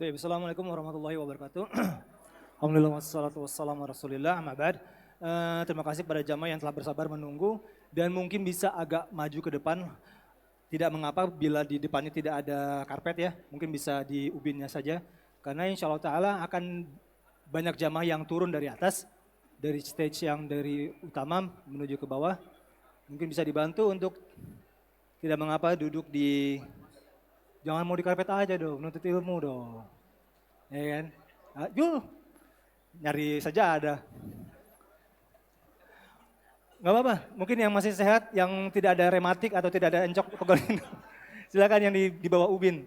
Assalamualaikum warahmatullahi wabarakatuh. Alhamdulillah wassalatu wassalamu ala rasulillah amma ba'd. Terima kasih kepada jamaah yang telah bersabar menunggu dan mungkin bisa agak maju ke depan. Tidak mengapa bila di depannya tidak ada karpet ya, mungkin bisa di ubinnya saja. Karena insya Allah Ta'ala akan banyak jamaah yang turun dari atas, dari stage yang dari utama menuju ke bawah. Mungkin bisa dibantu untuk tidak mengapa duduk di, jangan mau di karpet aja dong, nuntut ilmu dong. Ya kan? Yuk, nyari saja ada. Gak apa-apa, mungkin yang masih sehat, yang tidak ada rematik atau tidak ada encok pegolin. Silakan yang di bawah ubin.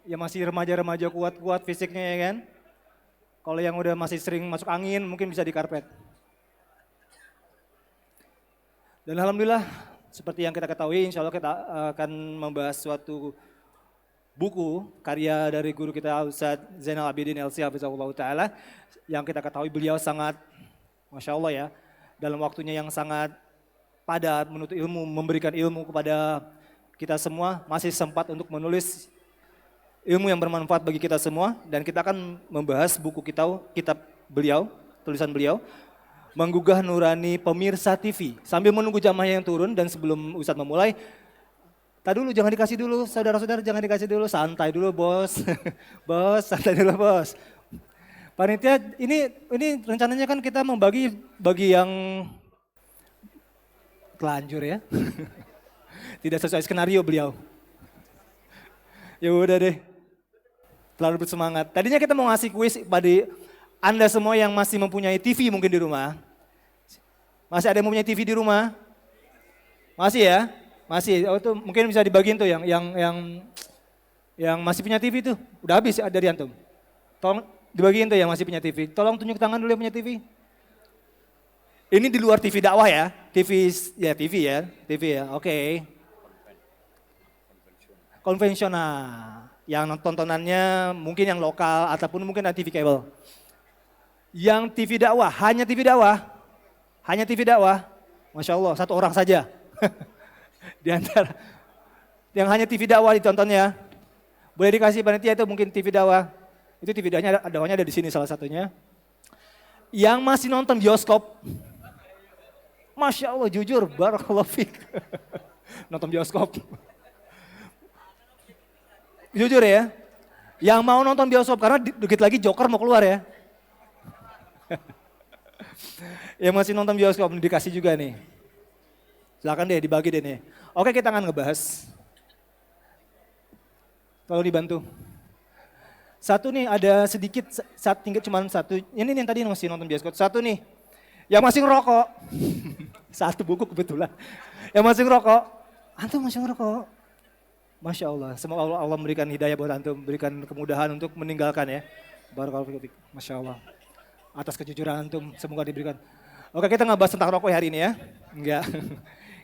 Yang masih remaja-remaja kuat-kuat fisiknya ya kan. Kalau yang udah masih sering masuk angin mungkin bisa di karpet. Dan alhamdulillah seperti yang kita ketahui insya Allah kita akan membahas suatu buku karya dari guru kita Ustaz Zainal Abidin LC Hafizahullah Ta'ala. Yang kita ketahui beliau sangat, Masya Allah ya, dalam waktunya yang sangat padat menuntut ilmu, memberikan ilmu kepada kita semua, masih sempat untuk menulis ilmu yang bermanfaat bagi kita semua. Dan kita akan membahas buku kitab beliau, tulisan beliau, Menggugah Nurani Pemirsa TV. Sambil menunggu jamaah yang turun dan sebelum Ustadz memulai, dulu jangan dikasih dulu, saudara-saudara jangan dikasih dulu, santai dulu bos. Bos, santai dulu bos. Panitia ini rencananya kan kita membagi yang telanjur ya. Tidak sesuai skenario beliau. Ya udah deh. Terlalu bersemangat. Tadinya kita mau ngasih kuis pada Anda semua yang masih mempunyai TV mungkin di rumah. Masih ada yang mempunyai TV di rumah? Masih ya? Masih. Oh itu mungkin bisa dibagiin tuh yang masih punya TV tuh. Udah habis dari antum. Tolong dibagiin tuh yang masih punya TV. Tolong tunjuk tangan dulu yang punya TV. Ini di luar TV dakwah ya. TV ya. Oke. Konvensional. Yang tontonannya mungkin yang lokal ataupun mungkin ada TV kabel. Yang TV dakwah, hanya TV dakwah. Hanya TV dakwah. Masya Allah, satu orang saja. Di antara yang hanya TV dakwah ditontonnya. Boleh dikasih panitia itu mungkin TV dakwah. Itu TV dakwahnya ada di sini salah satunya. Yang masih nonton bioskop. Masya Allah jujur, barakallahu fiik. Nonton bioskop. Jujur ya, yang mau nonton bioskop karena dikit lagi Joker mau keluar ya. Yang masih nonton bioskop dikasih juga nih. Silakan deh dibagi deh nih. Oke kita akan ngebahas. Tolong dibantu. Satu nih ada sedikit, tinggal cuma satu. Ini yang tadi masih nonton bioskop. Satu nih, yang masih ngerokok. Satu buku kebetulan. Yang masih ngerokok, antum masih ngerokok. Masya Allah, semoga Allah memberikan hidayah buat antum, memberikan kemudahan untuk meninggalkan ya. Barakallahu fiik. Masya Allah. Atas kejujuran antum, semoga diberikan. Oke kita ngebahas tentang rokok hari ini ya. Enggak.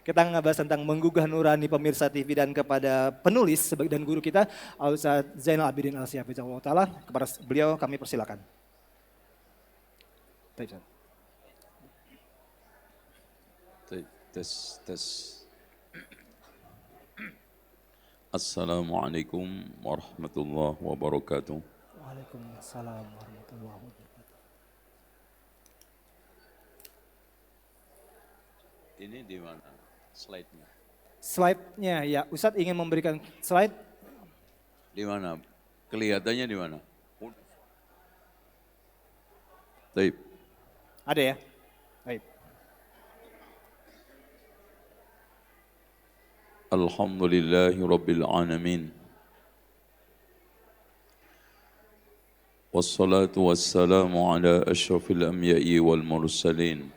Kita ngebahas tentang menggugah nurani pemirsa TV dan kepada penulis dan guru kita, Ustaz Zainal Abidin LC Hafizahullah Ta'ala. Kepada beliau kami persilakan. Tes. Assalamualaikum warahmatullahi wabarakatuh. Waalaikumsalam warahmatullahi wabarakatuh. Ini di mana slide-nya? Slide-nya ya, Ustadz ingin memberikan slide. Di mana? Kelihatannya di mana? Taib. Ada ya? Baik. Alhamdulillahi Rabbil Alamin. Wassalatu wassalamu ala ashrafil anbiya'i wal mursalin.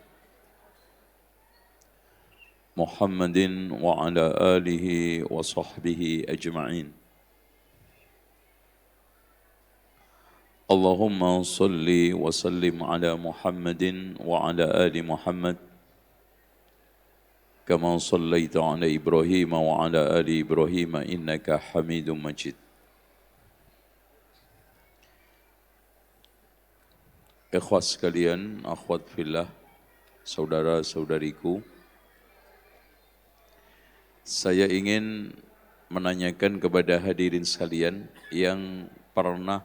Muhammadin wa ala alihi wa sahbihi ajma'in. Allahumma salli wa sallim ala Muhammadin wa ala ali Muhammad. كما صليت على إبراهيم وعلى آل إبراهيم إنك حميد مجيد. Ikhwas sekalian, akhwat fillah, saudara-saudariku, saya ingin menanyakan kepada hadirin sekalian yang pernah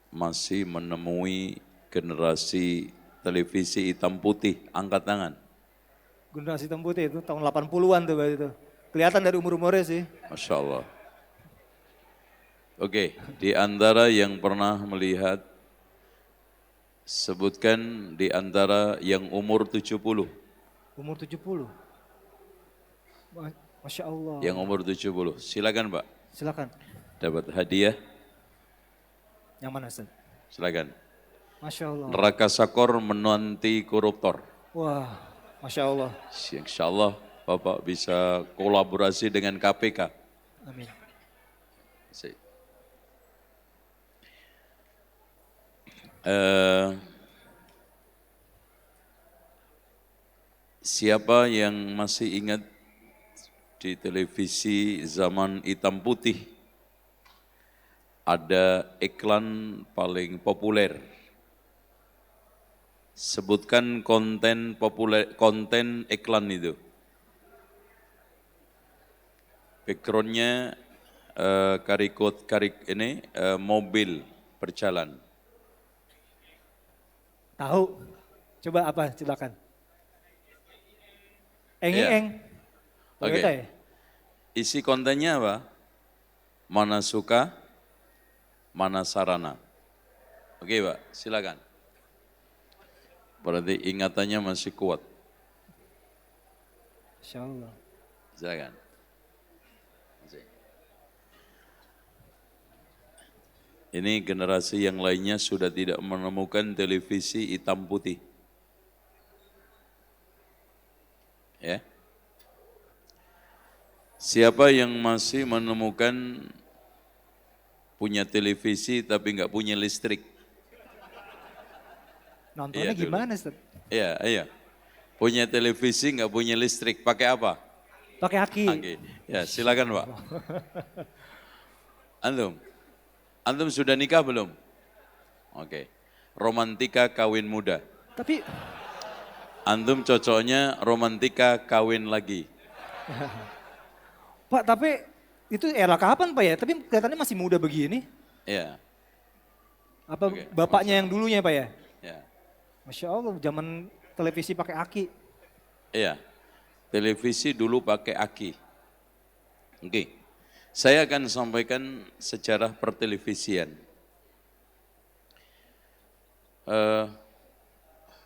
masih menemui generasi televisi hitam putih? Angkat tangan. Generasi hitam putih itu tahun 80-an tuh berarti itu. Kelihatan dari umur-umurnya sih. Masya Allah. Oke, di antara yang pernah melihat, sebutkan di antara yang umur 70. Umur 70. Masya Allah. Yang umur 70. Silakan Pak, Silakan. dapat hadiah. Yang mana Ustaz? Silakan. Masya Allah. Neraka Sakor menanti koruptor. Wah, Masya Allah. Insya Allah Bapak bisa kolaborasi dengan KPK. Amin. Siapa yang masih ingat di televisi zaman hitam putih ada iklan paling populer? Sebutkan konten populer, konten iklan itu. Backgroundnya mobil berjalan. Tahu? Coba apa? Silakan. Eng. Oke. Ya? Isi kontennya apa? Mana suka, mana sarana. Oke Pak, silakan. Berarti ingatannya masih kuat. Insya Allah. Silakan. Ini generasi yang lainnya sudah tidak menemukan televisi hitam putih. Ya. Siapa yang masih menemukan punya televisi tapi nggak punya listrik? Nontonnya Iya, gimana Ustaz? Iya. Punya televisi nggak punya listrik, pakai apa? Pakai aki. Oke. Ya, silakan Pak. Antum sudah nikah belum? Oke. Romantika kawin muda. Tapi Antum cocoknya romantika kawin lagi. Pak, tapi itu era kapan Pak ya? Tapi kelihatannya masih muda begini. Iya. Apa Oke, bapaknya yang dulunya Pak ya? Ya. Masya Allah, zaman televisi pakai aki. Iya. Televisi dulu pakai aki. Oke. Saya akan sampaikan sejarah pertelevisian.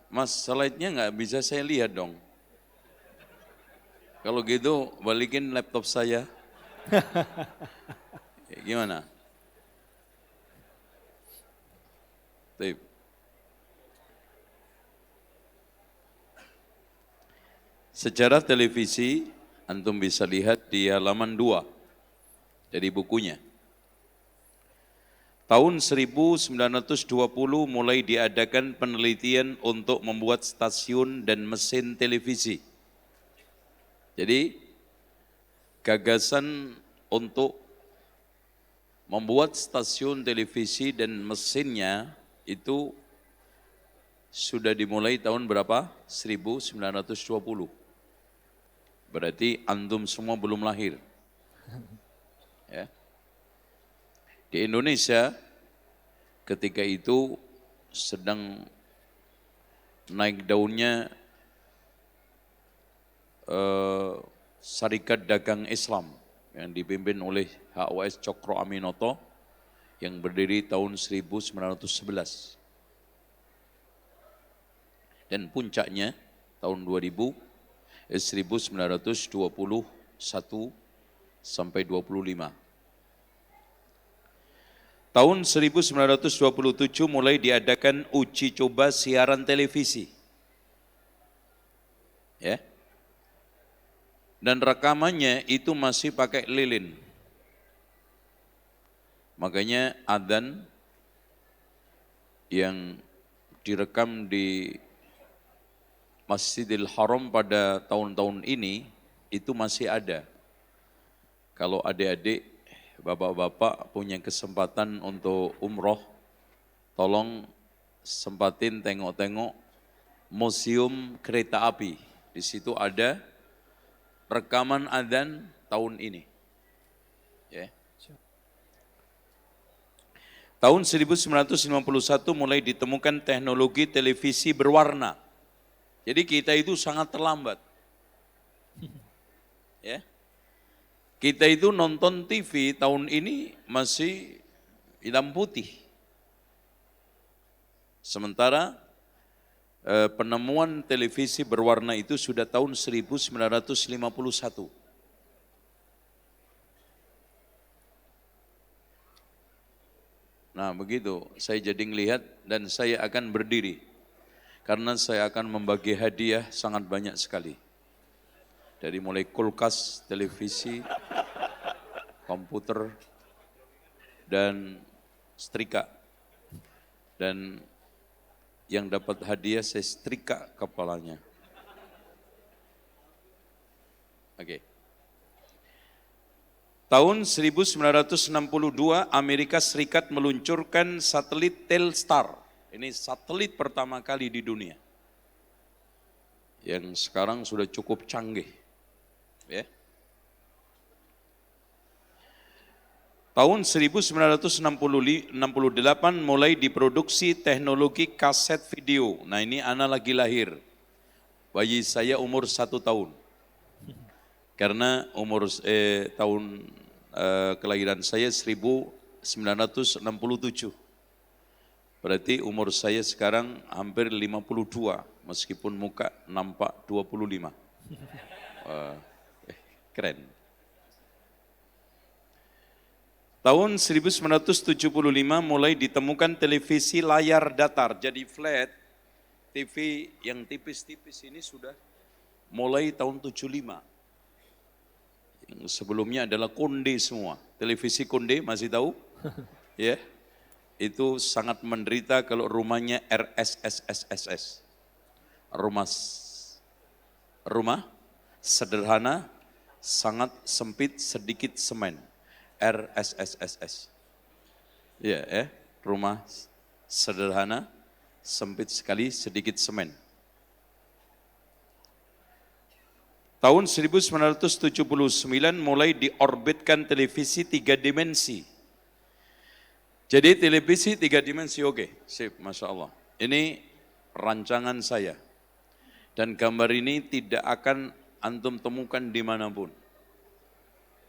Mas, slide-nya nggak bisa saya lihat dong. Kalau gitu balikin laptop saya. Gimana? Tip. Sejarah televisi, antum bisa lihat di halaman 2 dari bukunya. Tahun 1920 mulai diadakan penelitian untuk membuat stasiun dan mesin televisi. Jadi gagasan untuk membuat stasiun televisi dan mesinnya itu sudah dimulai tahun berapa? 1920. Berarti antum semua belum lahir. Ya. Di Indonesia ketika itu sedang naik daunnya Syarikat Dagang Islam yang dipimpin oleh HOS Cokro Aminoto yang berdiri tahun 1911. Dan puncaknya tahun 1921 sampai 25. Tahun 1927 mulai diadakan uji coba siaran televisi. Ya. Dan rekamannya itu masih pakai lilin. Makanya adzan yang direkam di Masjidil Haram pada tahun-tahun ini itu masih ada. Kalau adik-adik, bapak-bapak punya kesempatan untuk umroh, tolong sempatin tengok-tengok museum kereta api. Di situ ada rekaman adzan tahun ini. Ya. Tahun 1951 mulai ditemukan teknologi televisi berwarna. Jadi kita itu sangat terlambat. Ya. Kita itu nonton TV tahun ini masih hitam putih. Sementara penemuan televisi berwarna itu sudah tahun 1951. Nah begitu, saya jadi ngelihat dan saya akan berdiri. Karena saya akan membagi hadiah sangat banyak sekali. Dari mulai kulkas, televisi, komputer, dan setrika. Dan yang dapat hadiah saya setrika kepalanya. Oke. Tahun 1962 Amerika Serikat meluncurkan satelit Telstar. Ini satelit pertama kali di dunia. Yang sekarang sudah cukup canggih. Ya. Tahun 1968 mulai diproduksi teknologi kaset video. Nah ini anak lagi lahir. Bayi saya umur 1 tahun. Karena tahun kelahiran saya 1967. Berarti umur saya sekarang hampir 52, meskipun muka nampak 25. Keren. Tahun 1975 mulai ditemukan televisi layar datar, jadi flat. TV yang tipis-tipis ini sudah mulai tahun 75. Yang sebelumnya adalah konde semua. Televisi konde masih tahu? Ya. Itu sangat menderita kalau rumahnya RSSSSS. Rumah sederhana, sangat sempit, sedikit semen. RSSSS. Ya, rumah sederhana, sempit sekali, sedikit semen. Tahun 1979 mulai diorbitkan televisi 3 dimensi. Jadi televisi 3 dimensi, oke, sip, Masya Allah. Ini rancangan saya. Dan gambar ini tidak akan antum temukan dimanapun.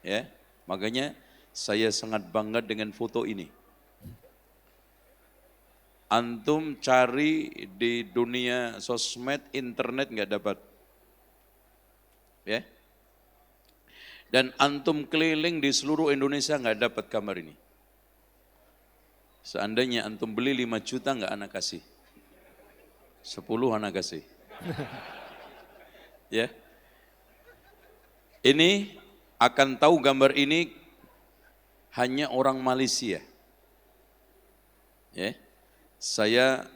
Ya, makanya saya sangat bangga dengan foto ini. Antum cari di dunia sosmed, internet nggak dapat. Ya. Dan antum keliling di seluruh Indonesia nggak dapat gambar ini. Seandainya antum beli 5 juta nggak anak kasih. 10 anak kasih. Ya. Ini akan tahu gambar ini hanya orang Malaysia. Ya. Saya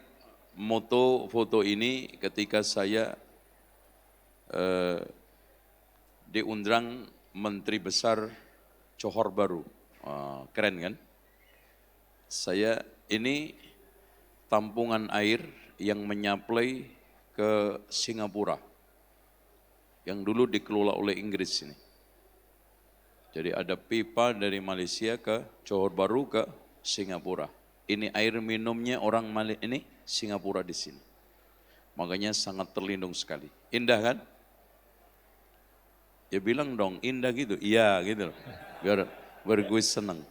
foto ini ketika saya diundang Menteri Besar Johor Bahru. Keren kan? Saya ini tampungan air yang menyaplai ke Singapura. Yang dulu dikelola oleh Inggris ini. Jadi ada pipa dari Malaysia ke Johor Bahru ke Singapura. Ini air minumnya orang ini Singapura di sini. Makanya sangat terlindung sekali. Indah kan? Ya bilang dong, indah gitu. Iya gitu loh. Biar gue senang.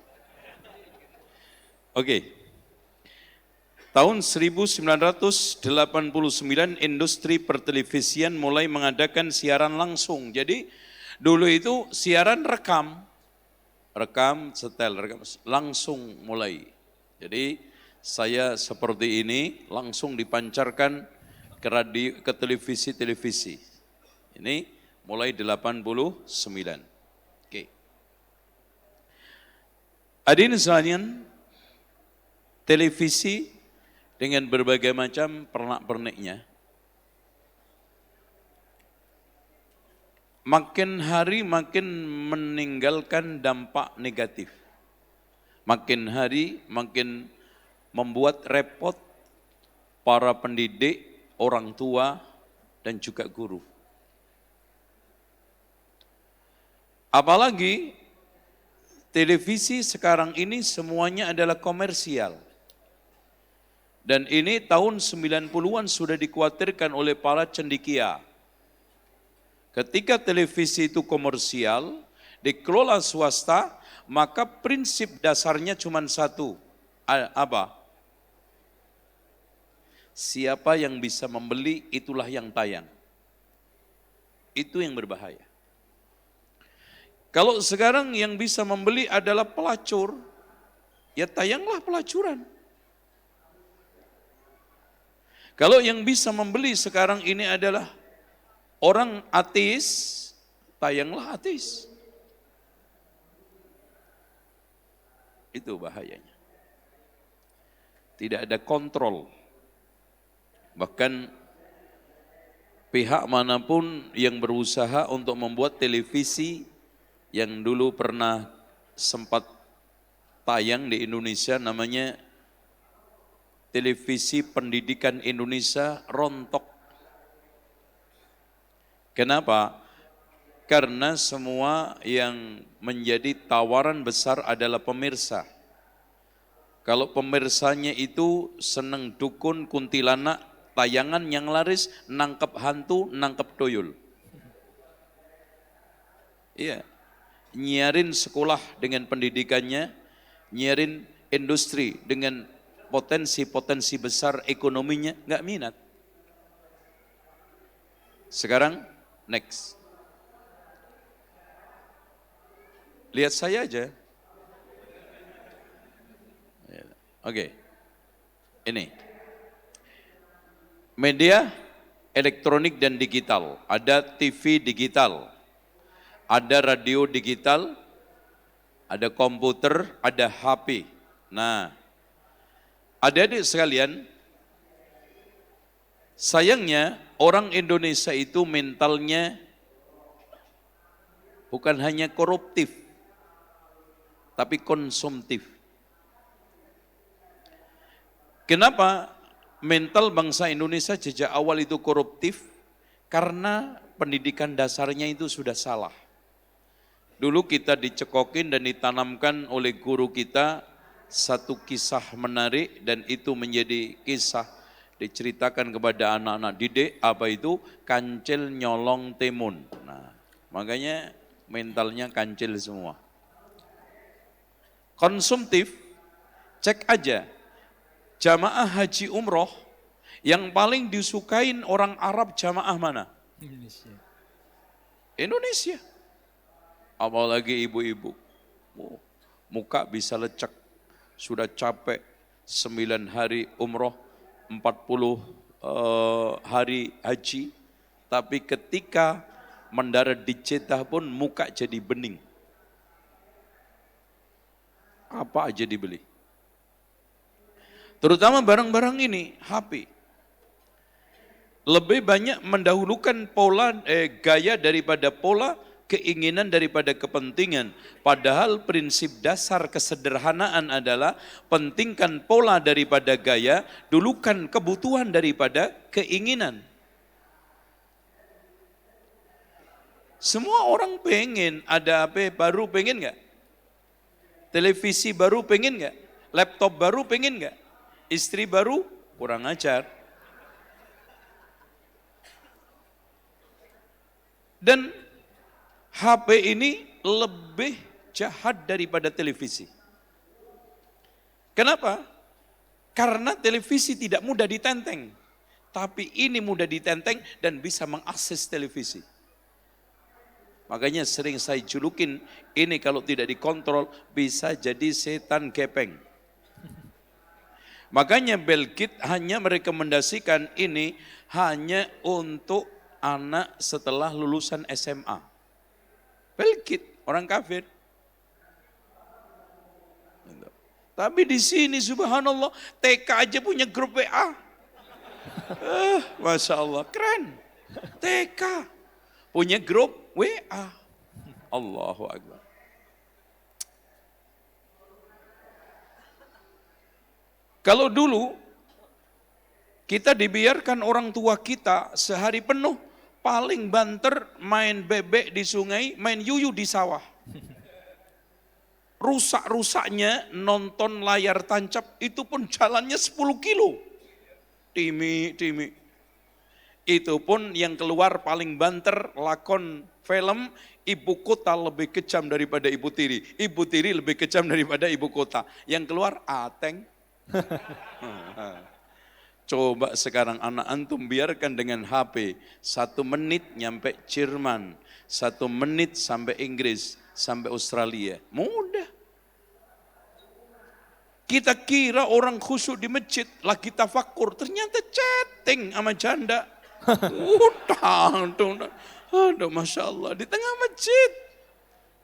Oke. Tahun 1989 industri pertelevisian mulai mengadakan siaran langsung. Jadi dulu itu siaran rekam setel, langsung mulai. Jadi saya seperti ini langsung dipancarkan ke radio, ke televisi. Ini mulai 89. Oke. Hadirin sekalian, televisi dengan berbagai macam pernak-perniknya makin hari makin meninggalkan dampak negatif. Makin hari makin membuat repot para pendidik, orang tua, dan juga guru. Apalagi televisi sekarang ini semuanya adalah komersial. Dan ini tahun 90-an sudah dikhawatirkan oleh para cendekia. Ketika televisi itu komersial, dikelola swasta, maka prinsip dasarnya cuma satu. Apa? Siapa yang bisa membeli, itulah yang tayang. Itu yang berbahaya. Kalau sekarang yang bisa membeli adalah pelacur, ya tayanglah pelacuran. Kalau yang bisa membeli sekarang ini adalah orang ateis, tayanglah ateis. Itu bahayanya. Tidak ada kontrol. Bahkan pihak manapun yang berusaha untuk membuat televisi yang dulu pernah sempat tayang di Indonesia namanya Televisi Pendidikan Indonesia rontok. Kenapa? Karena semua yang menjadi tawaran besar adalah pemirsa. Kalau pemirsanya itu seneng dukun, kuntilanak, tayangan yang laris, nangkep hantu, nangkep tuyul. Iya, nyiarin sekolah dengan pendidikannya, nyiarin industri dengan potensi-potensi besar ekonominya, nggak minat. Sekarang, next. Lihat saya aja. Oke. Ini. Media elektronik dan digital. Ada TV digital. Ada radio digital. Ada komputer, ada HP. Nah, adik-adik sekalian, sayangnya orang Indonesia itu mentalnya bukan hanya koruptif, tapi konsumtif. Kenapa mental bangsa Indonesia sejak awal itu koruptif? Karena pendidikan dasarnya itu sudah salah. Dulu kita dicekokin dan ditanamkan oleh guru kita satu kisah menarik dan itu menjadi kisah diceritakan kepada anak-anak didik, apa itu? Kancil nyolong timun. Nah, makanya mentalnya kancil semua. Konsumtif, cek aja jamaah haji umroh yang paling disukain orang Arab jamaah mana? Indonesia. Indonesia. Apalagi ibu-ibu. Muka bisa lecek. Sudah capek 9 hari umroh, 40 hari haji, tapi ketika mendarat di Jeddah pun muka jadi bening. Apa aja dibeli. Terutama barang-barang ini, HP. Lebih banyak mendahulukan gaya daripada pola, keinginan daripada kepentingan. Padahal prinsip dasar kesederhanaan adalah pentingkan pola daripada gaya, dulukan kebutuhan daripada keinginan. Semua orang pengen ada HP baru, pengen nggak? Televisi baru pengen nggak? Laptop baru pengen nggak? Istri baru kurang ajar. Dan HP ini lebih jahat daripada televisi. Kenapa? Karena televisi tidak mudah ditenteng. Tapi ini mudah ditenteng dan bisa mengakses televisi. Makanya sering saya julukin, ini kalau tidak dikontrol bisa jadi setan gepeng. Makanya Bill Gates hanya merekomendasikan ini hanya untuk anak setelah lulusan SMA. Bill Gates, orang kafir. Tapi di sini subhanallah, TK aja punya grup WA. Masya Allah, keren. TK punya grup WA. Allahu Akbar. Kalau dulu kita dibiarkan orang tua kita sehari penuh, paling banter main bebek di sungai, main yuyu di sawah. rusak-rusaknya nonton layar tancap itu pun jalannya 10 kilo. Timi. Itu pun yang keluar paling banter lakon film ibu kota lebih kejam daripada ibu tiri. Ibu tiri lebih kejam daripada ibu kota. Yang keluar Ateng. Coba sekarang anak antum biarkan dengan HP. 1 menit nyampe Jerman. 1 menit sampai Inggris. Sampai Australia. Mudah. Kita kira orang khusyuk di masjid. Lagi tafakur. Ternyata chatting sama janda. Aduh, Masya Allah. Di tengah masjid.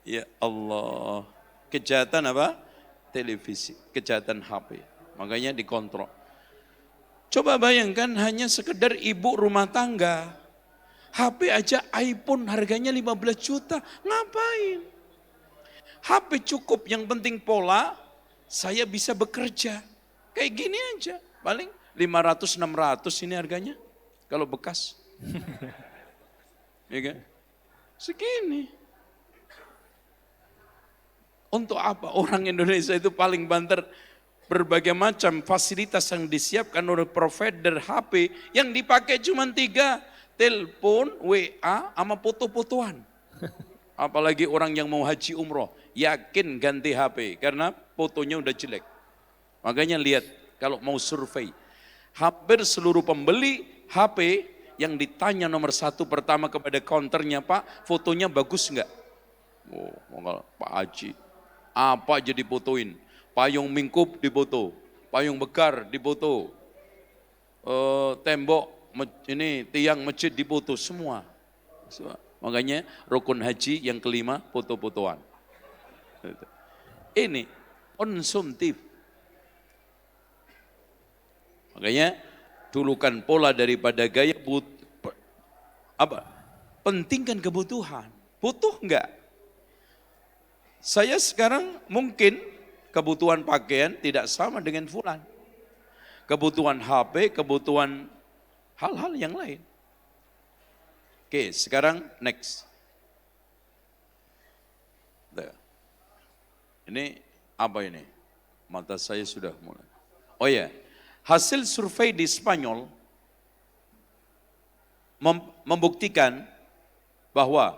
Ya Allah. Kejahatan apa? Televisi. Kejahatan HP. Makanya dikontrol. Coba bayangkan hanya sekedar ibu rumah tangga. HP aja iPhone harganya 15 juta. Ngapain? HP cukup, yang penting pola, saya bisa bekerja. Kayak gini aja. Paling 500-600 ini harganya. Kalau bekas. Ya kan? Segini. Untuk apa orang Indonesia itu paling banter? Berbagai macam fasilitas yang disiapkan oleh provider HP yang dipakai cuma 3, telepon, WA, sama foto-fotoan. Apalagi orang yang mau haji umroh, yakin ganti HP karena fotonya udah jelek. Makanya lihat kalau mau survei, hampir seluruh pembeli HP yang ditanya nomor 1 pertama kepada counternya, Pak, fotonya bagus enggak? Oh, Pak Haji, apa aja difotoin? Payung mingkup difoto, payung bekar difoto, tembok ini tiang masjid difoto semua. Makanya rukun haji yang kelima foto-fotoan. Ini konsumtif. Makanya dulukan pola daripada gaya pentingkan kebutuhan. Butuh enggak? Saya sekarang mungkin kebutuhan pakaian tidak sama dengan fulan. Kebutuhan HP, kebutuhan hal-hal yang lain. Oke, sekarang next. Ini apa ini? Mata saya sudah mulai. Oh ya, hasil survei di Spanyol membuktikan bahwa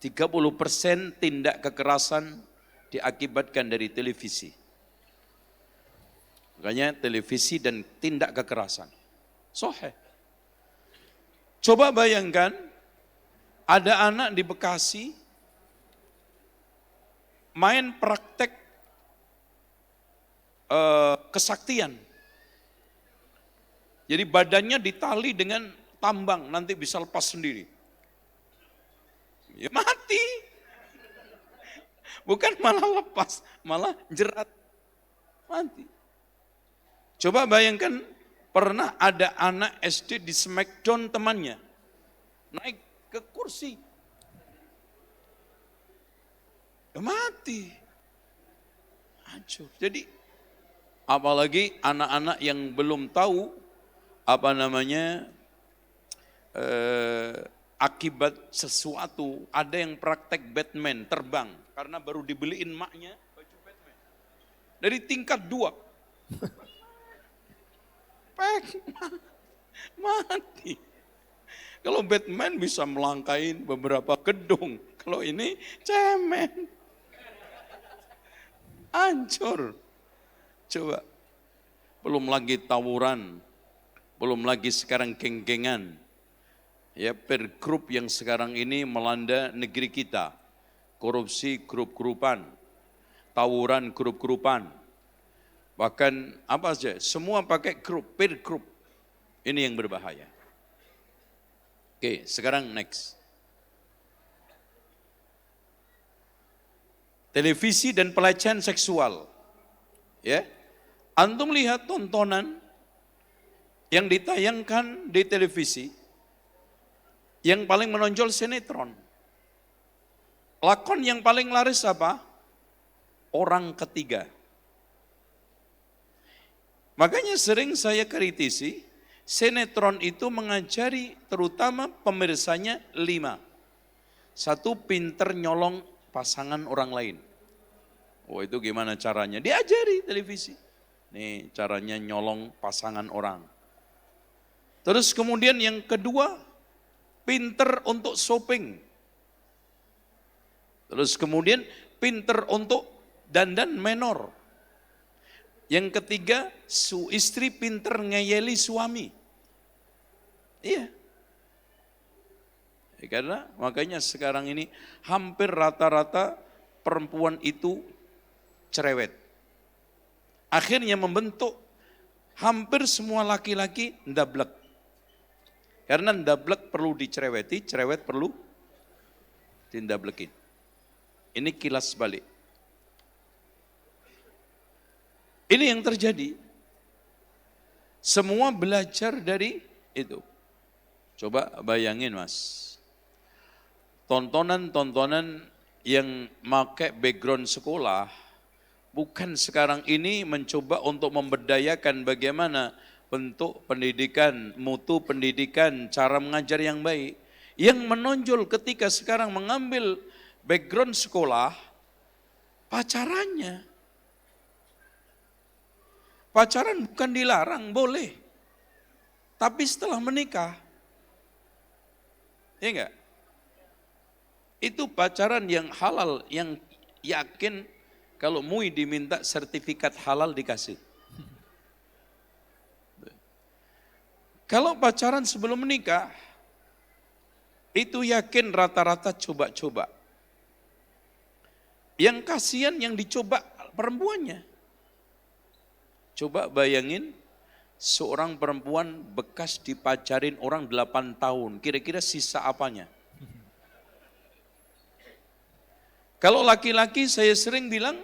30% tindak kekerasan diakibatkan dari televisi. Makanya televisi dan tindak kekerasan. Soheh. Coba bayangkan ada anak di Bekasi main praktek kesaktian. Jadi badannya ditali dengan tambang, nanti bisa lepas sendiri. Ya mati. Bukan malah lepas, malah jerat. Mati. Coba bayangkan pernah ada anak SD di smackdown temannya. Naik ke kursi. Ya mati. Hancur. Jadi apalagi anak-anak yang belum tahu akibat sesuatu. Ada yang praktek Batman, terbang. Karena baru dibeliin maknya baju Batman. Dari tingkat 2. Mati. Kalau Batman bisa melangkain beberapa gedung. Kalau ini cemen. Hancur. Coba. Belum lagi tawuran. Belum lagi sekarang geng-gengan. Ya, per grup yang sekarang ini melanda negeri kita. Korupsi grup-grupan, tawuran grup-grupan, bahkan apa saja, semua pakai grup, per grup. Ini yang berbahaya. Oke, sekarang next. Televisi dan pelecehan seksual. Ya, antum lihat tontonan yang ditayangkan di televisi, yang paling menonjol sinetron. Lakon yang paling laris apa? Orang ketiga. Makanya sering saya kritisi, sinetron itu mengajari terutama pemirsanya 5. 1, pinter nyolong pasangan orang lain. Oh itu gimana caranya? Diajari televisi. Nih caranya nyolong pasangan orang. Terus kemudian yang kedua, pinter untuk shopping. Terus kemudian pinter untuk dandan menor. Yang ketiga, istri pinter ngeyeli suami. Iya. Karena makanya sekarang ini hampir rata-rata perempuan itu cerewet. Akhirnya membentuk hampir semua laki-laki ndablek. Karena ndablek perlu dicereweti, cerewet perlu dindablekin. Ini kilas balik. Ini yang terjadi. Semua belajar dari itu. Coba bayangin Mas. Tontonan-tontonan yang pakai background sekolah, bukan sekarang ini mencoba untuk memberdayakan bagaimana bentuk pendidikan, mutu pendidikan, cara mengajar yang baik. Yang menonjol ketika sekarang mengambil background sekolah, pacarannya. Pacaran bukan dilarang, boleh. Tapi setelah menikah, ya enggak? Itu pacaran yang halal, yang yakin kalau MUI diminta sertifikat halal dikasih. Kalau pacaran sebelum menikah, itu yakin rata-rata coba-coba. Yang kasihan yang dicoba perempuannya. Coba bayangin seorang perempuan bekas dipacarin orang 8 tahun, kira-kira sisa apanya? Kalau laki-laki saya sering bilang,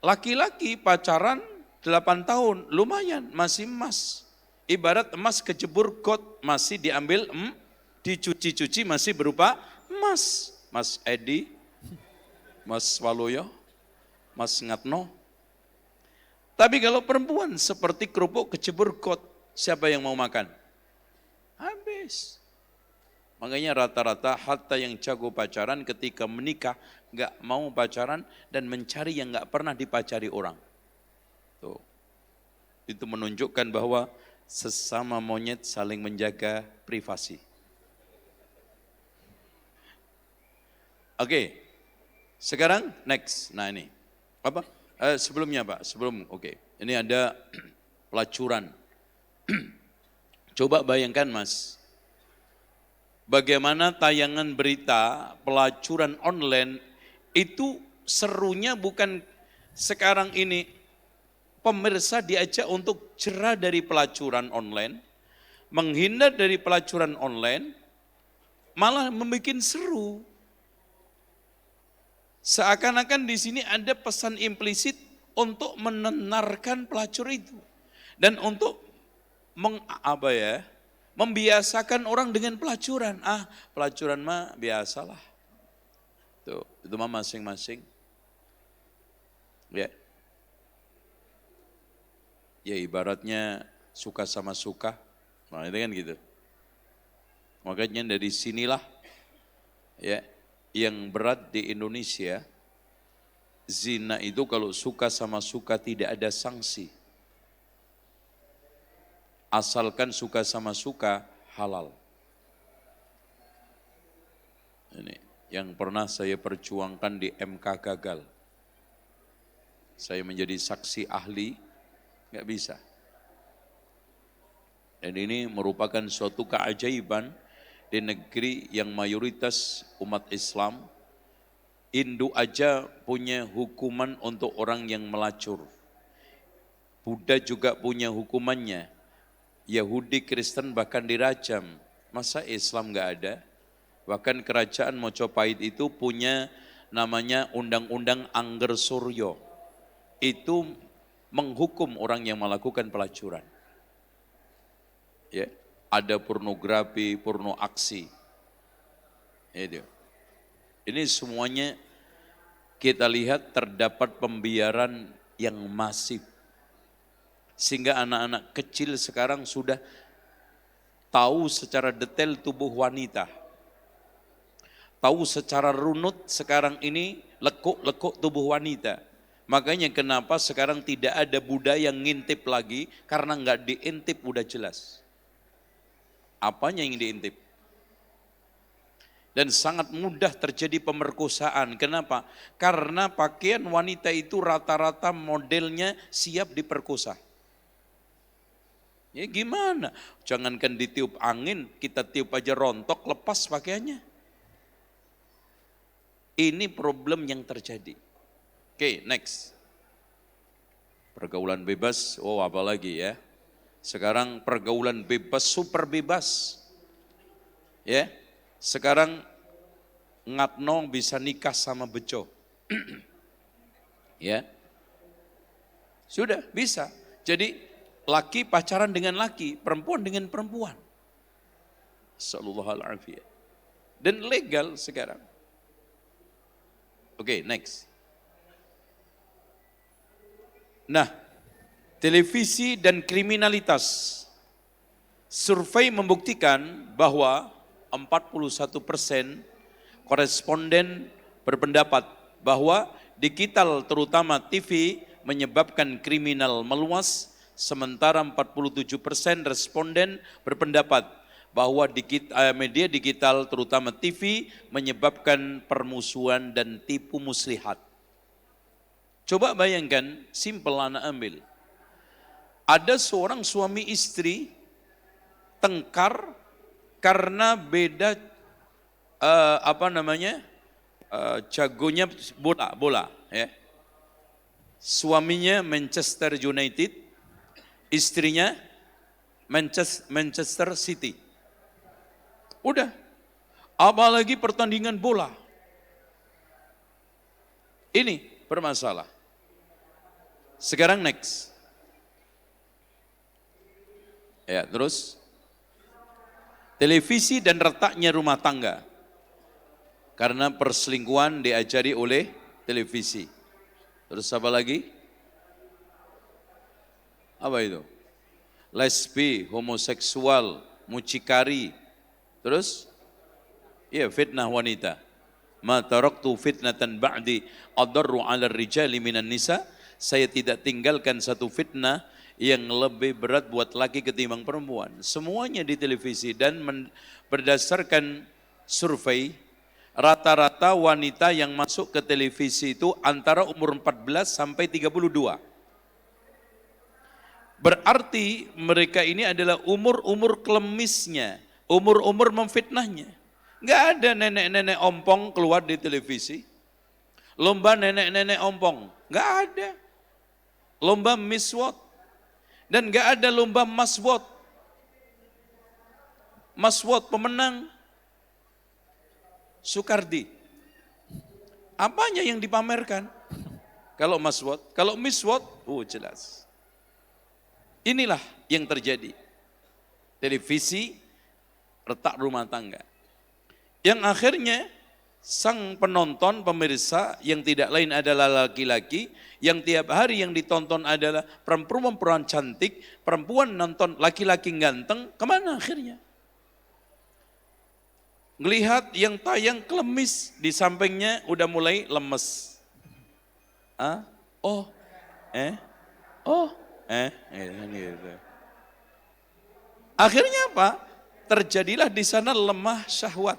laki-laki pacaran 8 tahun, lumayan, masih emas. Ibarat emas kejebur got, masih diambil, dicuci-cuci masih berupa emas. Mas Edi, Mas Waluyo, Mas Ngatno. Tapi kalau perempuan seperti kerupuk kejebur got, siapa yang mau makan? Habis. Makanya rata-rata hatta yang jago pacaran ketika menikah nggak mau pacaran dan mencari yang nggak pernah dipacari orang. Tuh. Itu menunjukkan bahwa sesama monyet saling menjaga privasi. Oke. Sekarang next. Nah ini. Apa? Sebelumnya Pak, Ini ada pelacuran. Coba bayangkan Mas. Bagaimana tayangan berita pelacuran online itu serunya bukan sekarang ini pemirsa diajak untuk cerah dari pelacuran online, menghindar dari pelacuran online, malah membuat seru. Seakan-akan di sini ada pesan implisit untuk menenarkan pelacur itu dan untuk membiasakan orang dengan pelacuran. Pelacuran mah biasalah. Tuh, itu mah masing-masing. Ya. Ya ibaratnya suka sama suka. Nah, itu kan gitu. Makanya dari sinilah ya yang berat di Indonesia, zina itu kalau suka sama suka tidak ada sanksi. Asalkan suka sama suka halal. Ini yang pernah saya perjuangkan di MK gagal. Saya menjadi saksi ahli, nggak bisa. Dan ini merupakan suatu keajaiban di negeri yang mayoritas umat Islam. Hindu aja punya hukuman untuk orang yang melacur. Buddha juga punya hukumannya. Yahudi, Kristen bahkan dirajam. Masa Islam nggak ada? Bahkan kerajaan Mojopahit itu punya namanya Undang-Undang Angger Suryo. Itu menghukum orang yang melakukan pelacuran. Ya, ada pornografi, porno aksi. Itu. Ini semuanya kita lihat terdapat pembiaran yang masif. Sehingga anak-anak kecil sekarang sudah tahu secara detail tubuh wanita. Tahu secara runut sekarang ini lekuk-lekuk tubuh wanita. Makanya kenapa sekarang tidak ada budaya ngintip lagi, karena nggak diintip udah jelas. Apanya yang diintip? Dan sangat mudah terjadi pemerkosaan. Kenapa? Karena pakaian wanita itu rata-rata modelnya siap diperkosa. Ya gimana? Jangankan ditiup angin, kita tiup aja rontok, lepas pakaiannya. Ini problem yang terjadi. Oke, next. Pergaulan bebas, oh apalagi ya. Sekarang pergaulan bebas, super bebas. Ya, sekarang ngatno bisa nikah sama beco. Ya, sudah bisa. Jadi laki pacaran dengan laki, perempuan dengan perempuan. Sallallahu alaihi. Dan legal sekarang. Oke, next. Nah, televisi dan kriminalitas. Survei membuktikan bahwa 41% koresponden berpendapat bahwa digital terutama TV menyebabkan kriminal meluas, sementara 47% responden berpendapat bahwa media digital terutama TV menyebabkan permusuhan dan tipu muslihat. Coba bayangkan, simpel anak ambil. Ada seorang suami istri tengkar karena beda jagonya bola ya. Suaminya Manchester United, istrinya Manchester City. Udah, apalagi pertandingan bola. Ini bermasalah. Sekarang next. Ya, terus televisi dan retaknya rumah tangga. Karena perselingkuhan diajari oleh televisi. Terus apa lagi? Apa itu? Lesbi, homoseksual, mucikari. Terus? Ya, fitnah wanita. Ma taraktu fitnatan ba'di adarru 'ala rijali minan nisa. Saya tidak tinggalkan satu fitnah yang lebih berat buat laki ketimbang perempuan. Semuanya di televisi dan berdasarkan survei, rata-rata wanita yang masuk ke televisi itu antara umur 14 sampai 32. Berarti mereka ini adalah umur-umur klemisnya, umur-umur memfitnahnya. Enggak ada nenek-nenek ompong keluar di televisi. Lomba nenek-nenek ompong, enggak ada. Lomba Miss World. Dan enggak ada lomba Mas World. Mas World pemenang Soekardi. Apanya yang dipamerkan? Kalau Mas World, kalau Miss World, jelas. Inilah yang terjadi. Televisi retak rumah tangga. Yang akhirnya sang penonton, pemirsa yang tidak lain adalah laki-laki, yang tiap hari yang ditonton adalah perempuan-perempuan cantik, perempuan nonton laki-laki ganteng, kemana akhirnya? Ngelihat yang tayang klemis, di sampingnya udah mulai lemes. Gitu. Akhirnya apa? Terjadilah di sana lemah syahwat.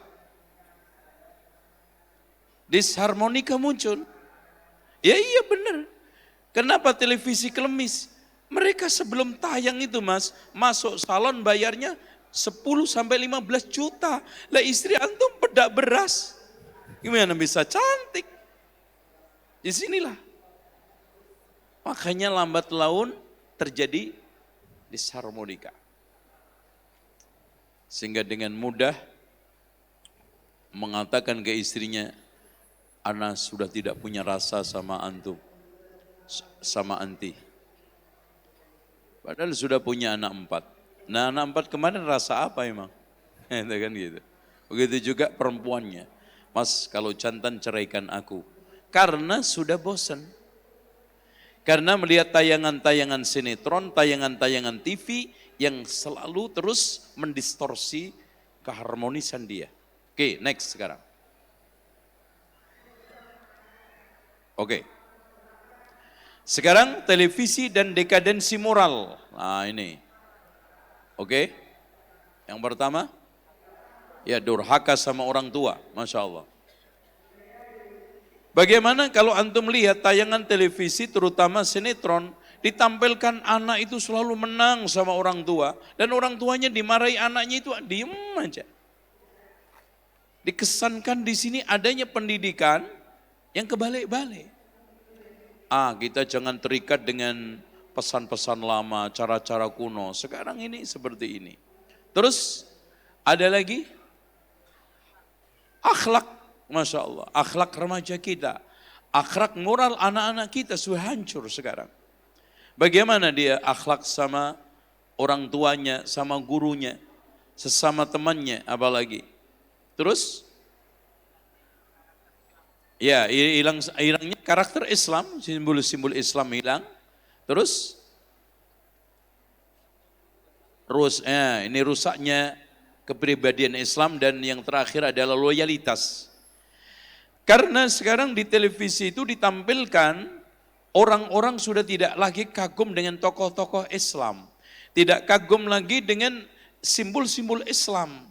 Disharmonika muncul. Ya iya benar. Kenapa televisi klemis? Mereka sebelum tayang itu mas, masuk salon bayarnya 10 sampai 15 juta. Lah istri antum pedak beras. Gimana bisa cantik? Di sinilah. Makanya lambat laun terjadi disharmonika. Sehingga dengan mudah mengatakan ke istrinya, ana sudah tidak punya rasa sama antum, sama anti. Padahal sudah punya anak 4. Nah anak 4 kemarin rasa apa emang? Itu kan gitu. Begitu juga perempuannya. Mas kalau jantan ceraikan aku. Karena sudah bosan. Karena melihat tayangan-tayangan sinetron, tayangan-tayangan TV yang selalu terus mendistorsi keharmonisan dia. Oke, next sekarang. Oke. Sekarang televisi dan dekadensi moral. Nah ini. Oke. Yang pertama, ya durhaka sama orang tua. Masya Allah. Bagaimana kalau antum lihat tayangan televisi terutama sinetron, ditampilkan anak itu selalu menang sama orang tua. Dan orang tuanya dimarahi anaknya itu diem aja. Dikesankan di sini adanya pendidikan yang kebalik-balik. Kita jangan terikat dengan pesan-pesan lama, cara-cara kuno. Sekarang ini seperti ini. Terus ada lagi akhlak. Masya Allah, akhlak remaja kita, akhlak moral anak-anak kita sudah hancur sekarang. Bagaimana dia akhlak sama orang tuanya, sama gurunya, sesama temannya, apalagi. Terus, ya hilangnya karakter Islam, simbol-simbol Islam hilang. Terus, ini rusaknya kepribadian Islam dan yang terakhir adalah loyalitas. Karena sekarang di televisi itu ditampilkan orang-orang sudah tidak lagi kagum dengan tokoh-tokoh Islam. Tidak kagum lagi dengan simbol-simbol Islam.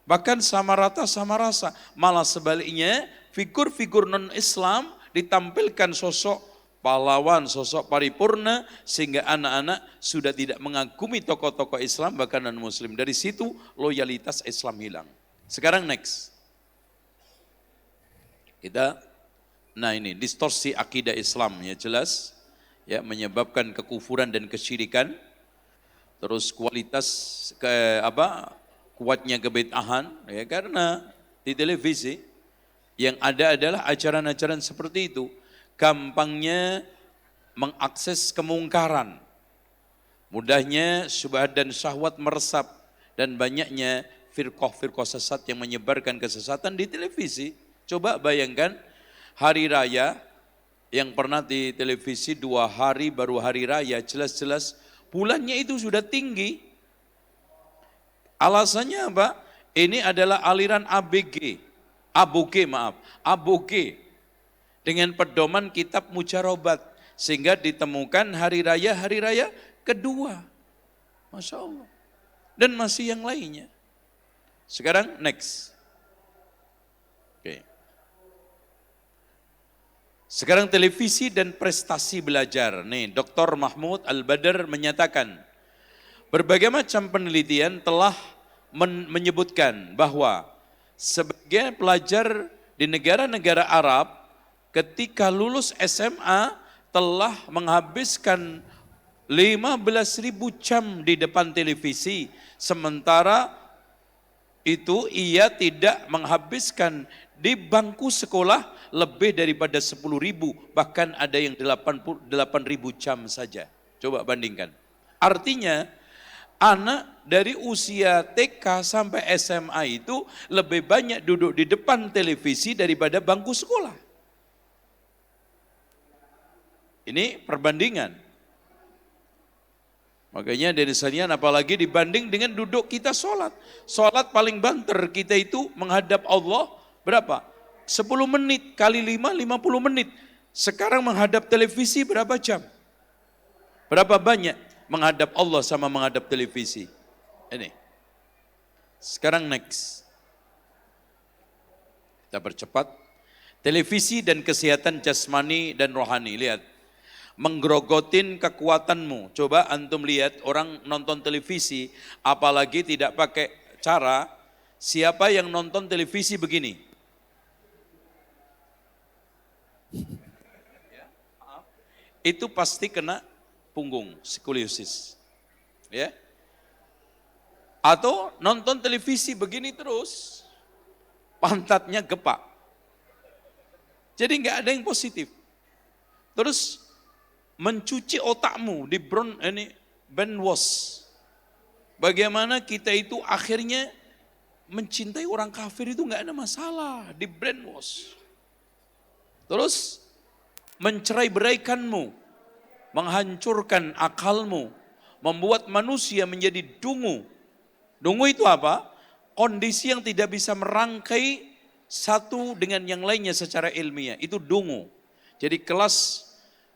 Bahkan sama rata sama rasa. Malah sebaliknya figur-figur non-Islam ditampilkan sosok pahlawan, sosok paripurna. Sehingga anak-anak sudah tidak mengagumi tokoh-tokoh Islam bahkan non-Muslim. Dari situ loyalitas Islam hilang. Sekarang next. Ini distorsi akidah Islam ya jelas ya menyebabkan kekufuran dan kesyirikan. Terus kuatnya kebid'ahan ya karena di televisi yang ada adalah ajaran-ajaran seperti itu. Gampangnya mengakses kemungkaran. Mudahnya syubhat dan syahwat meresap dan banyaknya firqah-firqah sesat yang menyebarkan kesesatan di televisi. Coba bayangkan hari raya yang pernah di televisi 2 hari baru hari raya jelas-jelas bulannya itu sudah tinggi. Alasannya apa? Ini adalah aliran ABG dengan pedoman kitab mujarobat sehingga ditemukan hari raya kedua. Masya Allah. Dan masih yang lainnya. Sekarang next. Sekarang televisi dan prestasi belajar. Nih, Dr. Mahmud Al-Badr menyatakan, berbagai macam penelitian telah menyebutkan bahwa sebagian pelajar di negara-negara Arab ketika lulus SMA telah menghabiskan 15.000 jam di depan televisi, sementara itu ia tidak menghabiskan di bangku sekolah lebih daripada 10.000, bahkan ada yang 8.000 jam saja. Coba bandingkan. Artinya anak dari usia TK sampai SMA itu lebih banyak duduk di depan televisi daripada bangku sekolah. Ini perbandingan. Makanya dari sanian apalagi dibanding dengan duduk kita sholat. Sholat paling banter kita itu menghadap Allah berapa? 10 menit kali 5, 50 menit. Sekarang menghadap televisi berapa jam? Berapa banyak menghadap Allah sama menghadap televisi? Ini. Sekarang next. Kita percepat. Televisi dan kesehatan jasmani dan rohani. Lihat. Menggerogotin kekuatanmu. Coba antum lihat orang nonton televisi, apalagi tidak pakai cara, siapa yang nonton televisi begini? Itu pasti kena punggung, skoliosis. Ya. Atau nonton televisi begini terus, pantatnya gepak. Jadi nggak ada yang positif. Terus mencuci otakmu di brainwash. Bagaimana kita itu akhirnya mencintai orang kafir itu nggak ada masalah, di brainwash. Terus mencerai-beraikanmu, menghancurkan akalmu, membuat manusia menjadi dungu. Dungu itu apa? Kondisi yang tidak bisa merangkai satu dengan yang lainnya secara ilmiah. Itu dungu. Jadi kelas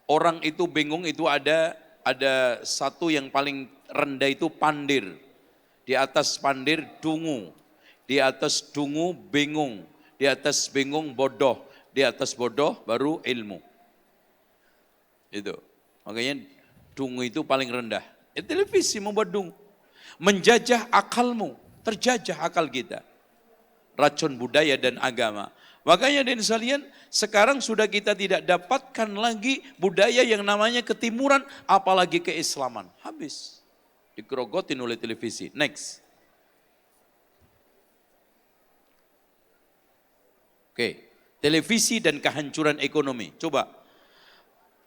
orang itu bingung itu ada satu yang paling rendah itu pandir. Di atas pandir dungu. Di atas dungu bingung. Di atas bingung bodoh. Di atas bodoh baru ilmu. Itu. Makanya dungu itu paling rendah. Televisi membuat dungu. Menjajah akalmu. Terjajah akal kita. Racun budaya dan agama. Makanya dan sekalian, sekarang sudah kita tidak dapatkan lagi budaya yang namanya ketimuran, apalagi keislaman. Habis. Dikerogotin oleh televisi. Next. Oke. Televisi dan kehancuran ekonomi. Coba.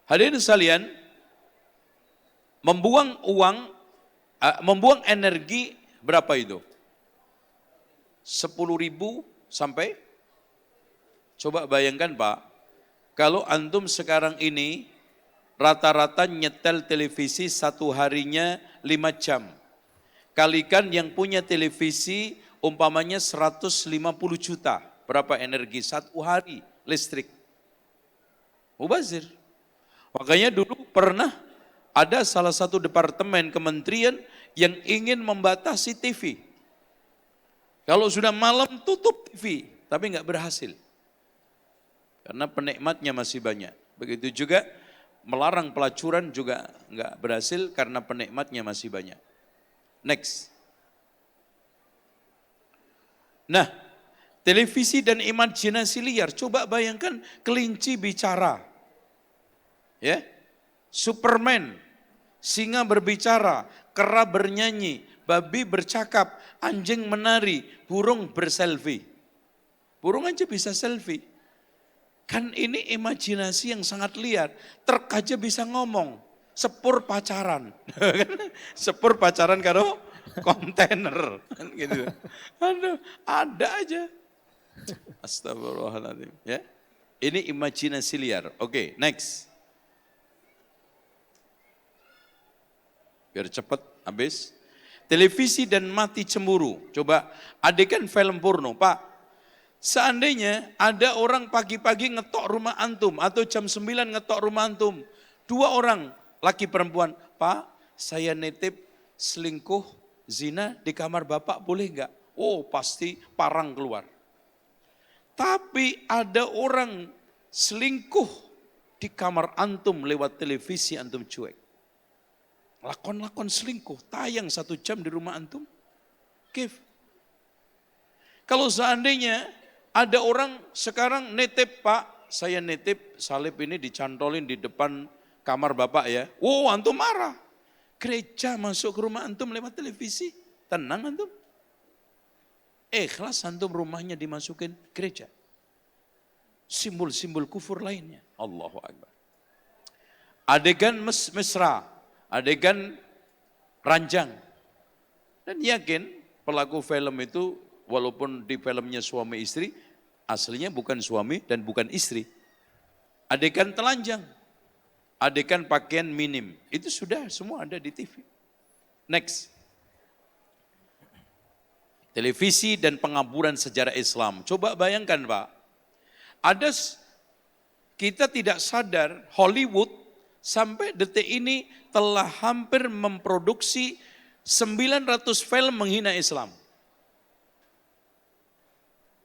Hadirin sekalian, membuang membuang energi berapa itu? 10.000 sampai, coba bayangkan Pak, kalau antum sekarang ini rata-rata nyetel televisi satu harinya 5 jam. Kalikan yang punya televisi umpamanya 150 juta. Berapa energi satu hari listrik? Mubazir. Makanya dulu pernah ada salah satu departemen kementerian yang ingin membatasi TV. Kalau sudah malam tutup TV, tapi nggak berhasil. Karena penikmatnya masih banyak. Begitu juga melarang pelacuran juga nggak berhasil karena penikmatnya masih banyak. Next. Nah, televisi dan imajinasi liar. Coba bayangkan kelinci bicara. Ya, Superman, singa berbicara, kera bernyanyi, babi bercakap, anjing menari, burung berselfie. Burung aja bisa selfie. Kan ini imajinasi yang sangat liar. Truk aja bisa ngomong. Sepur pacaran. Sepur pacaran karo kontainer. Gitu. Aduh, ada aja. Astagfirullahaladzim. Ya. Ini imajinasi liar. Oke, next. Biar cepat habis. Televisi dan mati cemburu. Coba adegan film porno, Pak. Seandainya ada orang pagi-pagi ngetok rumah antum atau jam 9 ngetok rumah antum. 2 orang, laki perempuan. Pak, saya nitip selingkuh, zina di kamar bapak boleh enggak? Oh, pasti parang keluar. Tapi ada orang selingkuh di kamar antum lewat televisi antum cuek. Lakon-lakon selingkuh, tayang 1 jam di rumah antum. Kif. Kalau seandainya ada orang sekarang nitip, Pak, saya nitip salib ini dicantolin di depan kamar bapak ya. Oh, antum marah. Gereja masuk ke rumah antum lewat televisi. Tenang antum. Ikhlas antum rumahnya dimasukin gereja. Simbol-simbol kufur lainnya. Allahu Akbar. Adegan mesra. Adegan ranjang. Dan yakin pelaku film itu walaupun di filmnya suami istri, aslinya bukan suami dan bukan istri. Adegan telanjang. Adegan pakaian minim. Itu sudah semua ada di TV. Next. Televisi dan pengaburan sejarah Islam. Coba bayangkan Pak. Kita tidak sadar Hollywood sampai detik ini telah hampir memproduksi 900 film menghina Islam.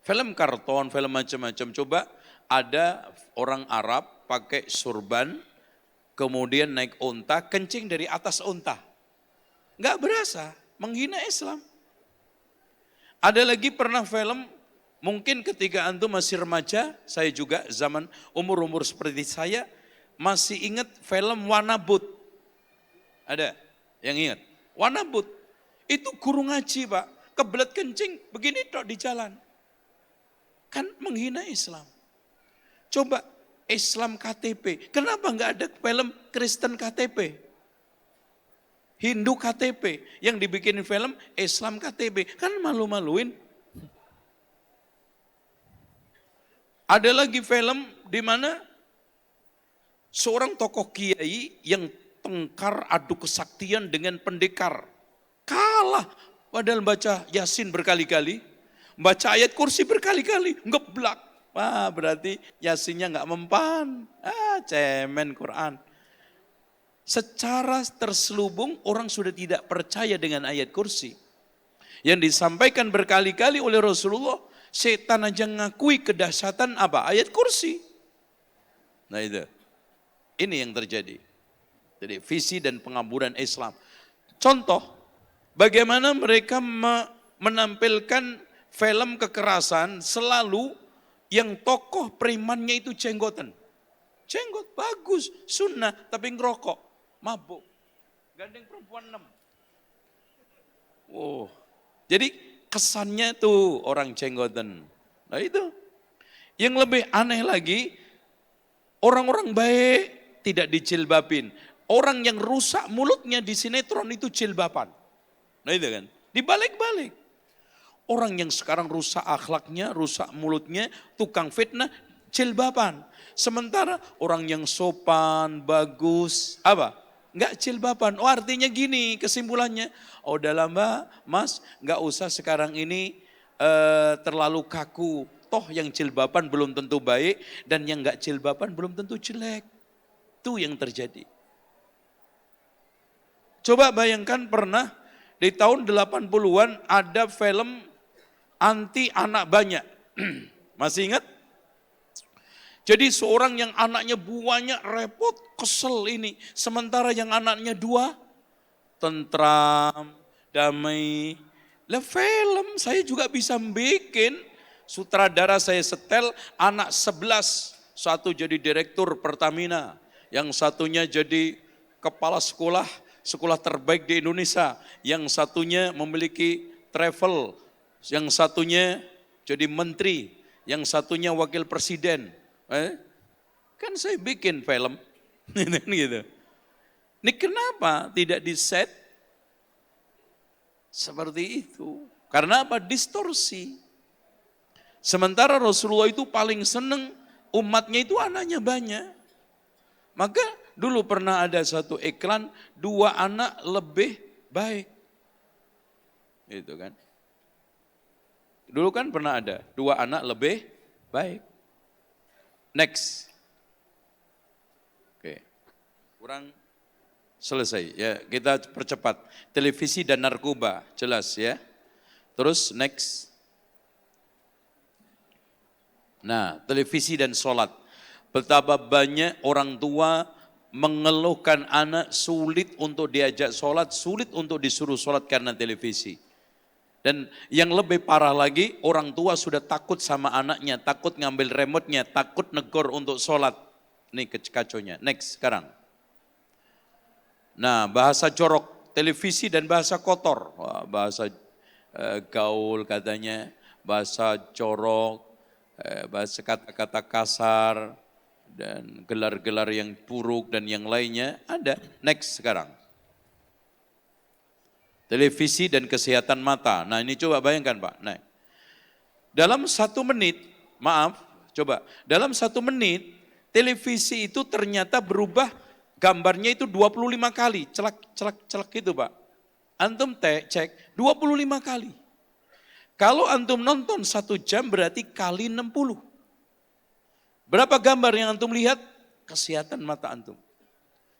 Film karton, film macam-macam. Coba ada orang Arab pakai surban, kemudian naik unta, kencing dari atas unta. Enggak berasa, menghina Islam. Ada lagi pernah film, mungkin ketika antum masih remaja, saya juga zaman umur-umur seperti saya, masih ingat film Wanabut. Ada yang ingat? Wanabut. Itu guru ngaji Pak, kebelet kencing, begini tok di jalan. Kan menghina Islam. Coba Islam KTP, kenapa enggak ada film Kristen KTP? Hindu KTP, yang dibikin film Islam KTP, kan malu-maluin. Ada lagi film di mana seorang tokoh kiai yang tengkar adu kesaktian dengan pendekar. Kalah, padahal baca Yasin berkali-kali, baca ayat kursi berkali-kali, ngeblak. Wah, berarti Yasinnya enggak mempan. Cemen Quran. secara terselubung orang sudah tidak percaya dengan ayat kursi. Yang disampaikan berkali-kali oleh Rasulullah, setan aja ngakui kedahsyatan apa? Ayat kursi. Nah itu, ini yang terjadi. Jadi visi dan pengaburan Islam. Contoh, bagaimana mereka menampilkan film kekerasan selalu yang tokoh premannya itu jenggotan. Jenggot bagus, sunnah, tapi ngerokok, mabuk. Gandeng perempuan 6. Oh, jadi kesannya tuh orang jenggotan. Nah itu. Yang lebih aneh lagi, orang-orang baik tidak dijilbabin. Orang yang rusak mulutnya di sinetron itu jilbaban. Nah itu kan, dibalik-balik. Orang yang sekarang rusak akhlaknya, rusak mulutnya, tukang fitnah, jilbaban. Sementara orang yang sopan, bagus, apa? Enggak jilbaban. Oh artinya gini kesimpulannya. Oh dalam mas, enggak usah sekarang ini terlalu kaku. Toh yang jilbaban belum tentu baik dan yang enggak jilbaban belum tentu jelek. Itu yang terjadi. Coba bayangkan pernah di tahun 80-an ada film anti anak banyak. Masih ingat? Jadi seorang yang anaknya banyak repot, kesel ini. Sementara yang anaknya 2, tentram, damai. Lah film saya juga bisa bikin. Sutradara saya setel, anak 11. Satu jadi direktur Pertamina. Yang satunya jadi kepala sekolah terbaik di Indonesia. Yang satunya memiliki travel. Yang satunya jadi menteri. Yang satunya wakil presiden. Kan saya bikin film, gitu. Ini kenapa tidak di-set seperti itu? Karena apa? Distorsi. Sementara Rasulullah itu paling seneng umatnya itu anaknya banyak. Maka dulu pernah ada satu iklan, 2 anak lebih baik. Gitu kan. Dulu kan pernah ada 2 anak lebih baik. Next. Oke. Kurang selesai ya, kita percepat. Televisi dan narkoba, jelas ya. Terus next. Nah, televisi dan sholat. Betapa banyak orang tua mengeluhkan anak sulit untuk diajak sholat, sulit untuk disuruh sholat karena televisi. Dan yang lebih parah lagi, orang tua sudah takut sama anaknya, takut ngambil remote-nya, takut negor untuk sholat. Ini kacaunya. Next, sekarang. Nah, bahasa jorok, televisi dan bahasa kotor. Wah, bahasa gaul katanya, bahasa jorok, bahasa kata-kata kasar, dan gelar-gelar yang buruk dan yang lainnya ada. Next, sekarang. Televisi dan kesehatan mata. Nah ini coba bayangkan Pak. Nah, dalam 1 menit, dalam 1 menit televisi itu ternyata berubah gambarnya itu 25 kali. Celak gitu Pak. Antum cek 25 kali. Kalau antum nonton 1 jam berarti kali 60. Berapa gambar yang antum lihat? Kesehatan mata antum.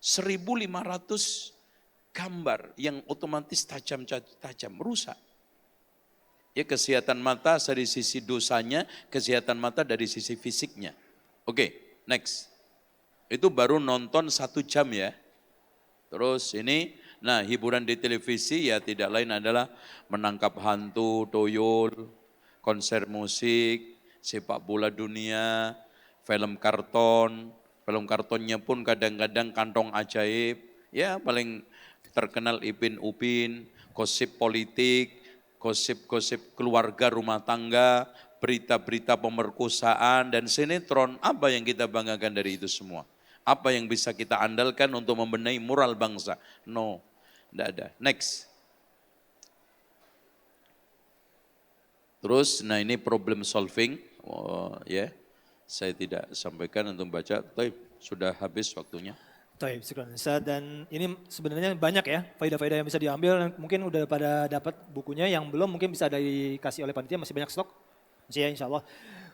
1.500 gambar yang otomatis tajam rusak. Ya kesehatan mata dari sisi dosanya, kesehatan mata dari sisi fisiknya. Oke, next. Itu baru nonton 1 jam ya. Terus ini, nah hiburan di televisi ya tidak lain adalah menangkap hantu, toyol, konser musik, sepak bola dunia, film karton. Film kartonnya pun kadang-kadang kantong ajaib. Ya paling terkenal Ipin Upin, gosip politik, gosip-gosip keluarga rumah tangga, berita-berita pemerkosaan dan sinetron. Apa yang kita banggakan dari itu semua? Apa yang bisa kita andalkan untuk membenahi moral bangsa? No, tidak ada. Next. Terus, nah ini problem solving. Oh, ya, saya tidak sampaikan untuk baca. Tapi sudah habis waktunya. Baik, syukran Ustaz. Dan ini sebenarnya banyak ya faedah-faedah yang bisa diambil. Mungkin udah pada dapat bukunya, yang belum mungkin bisa dikasih oleh panitia, masih banyak stok. Masih ya insya Allah.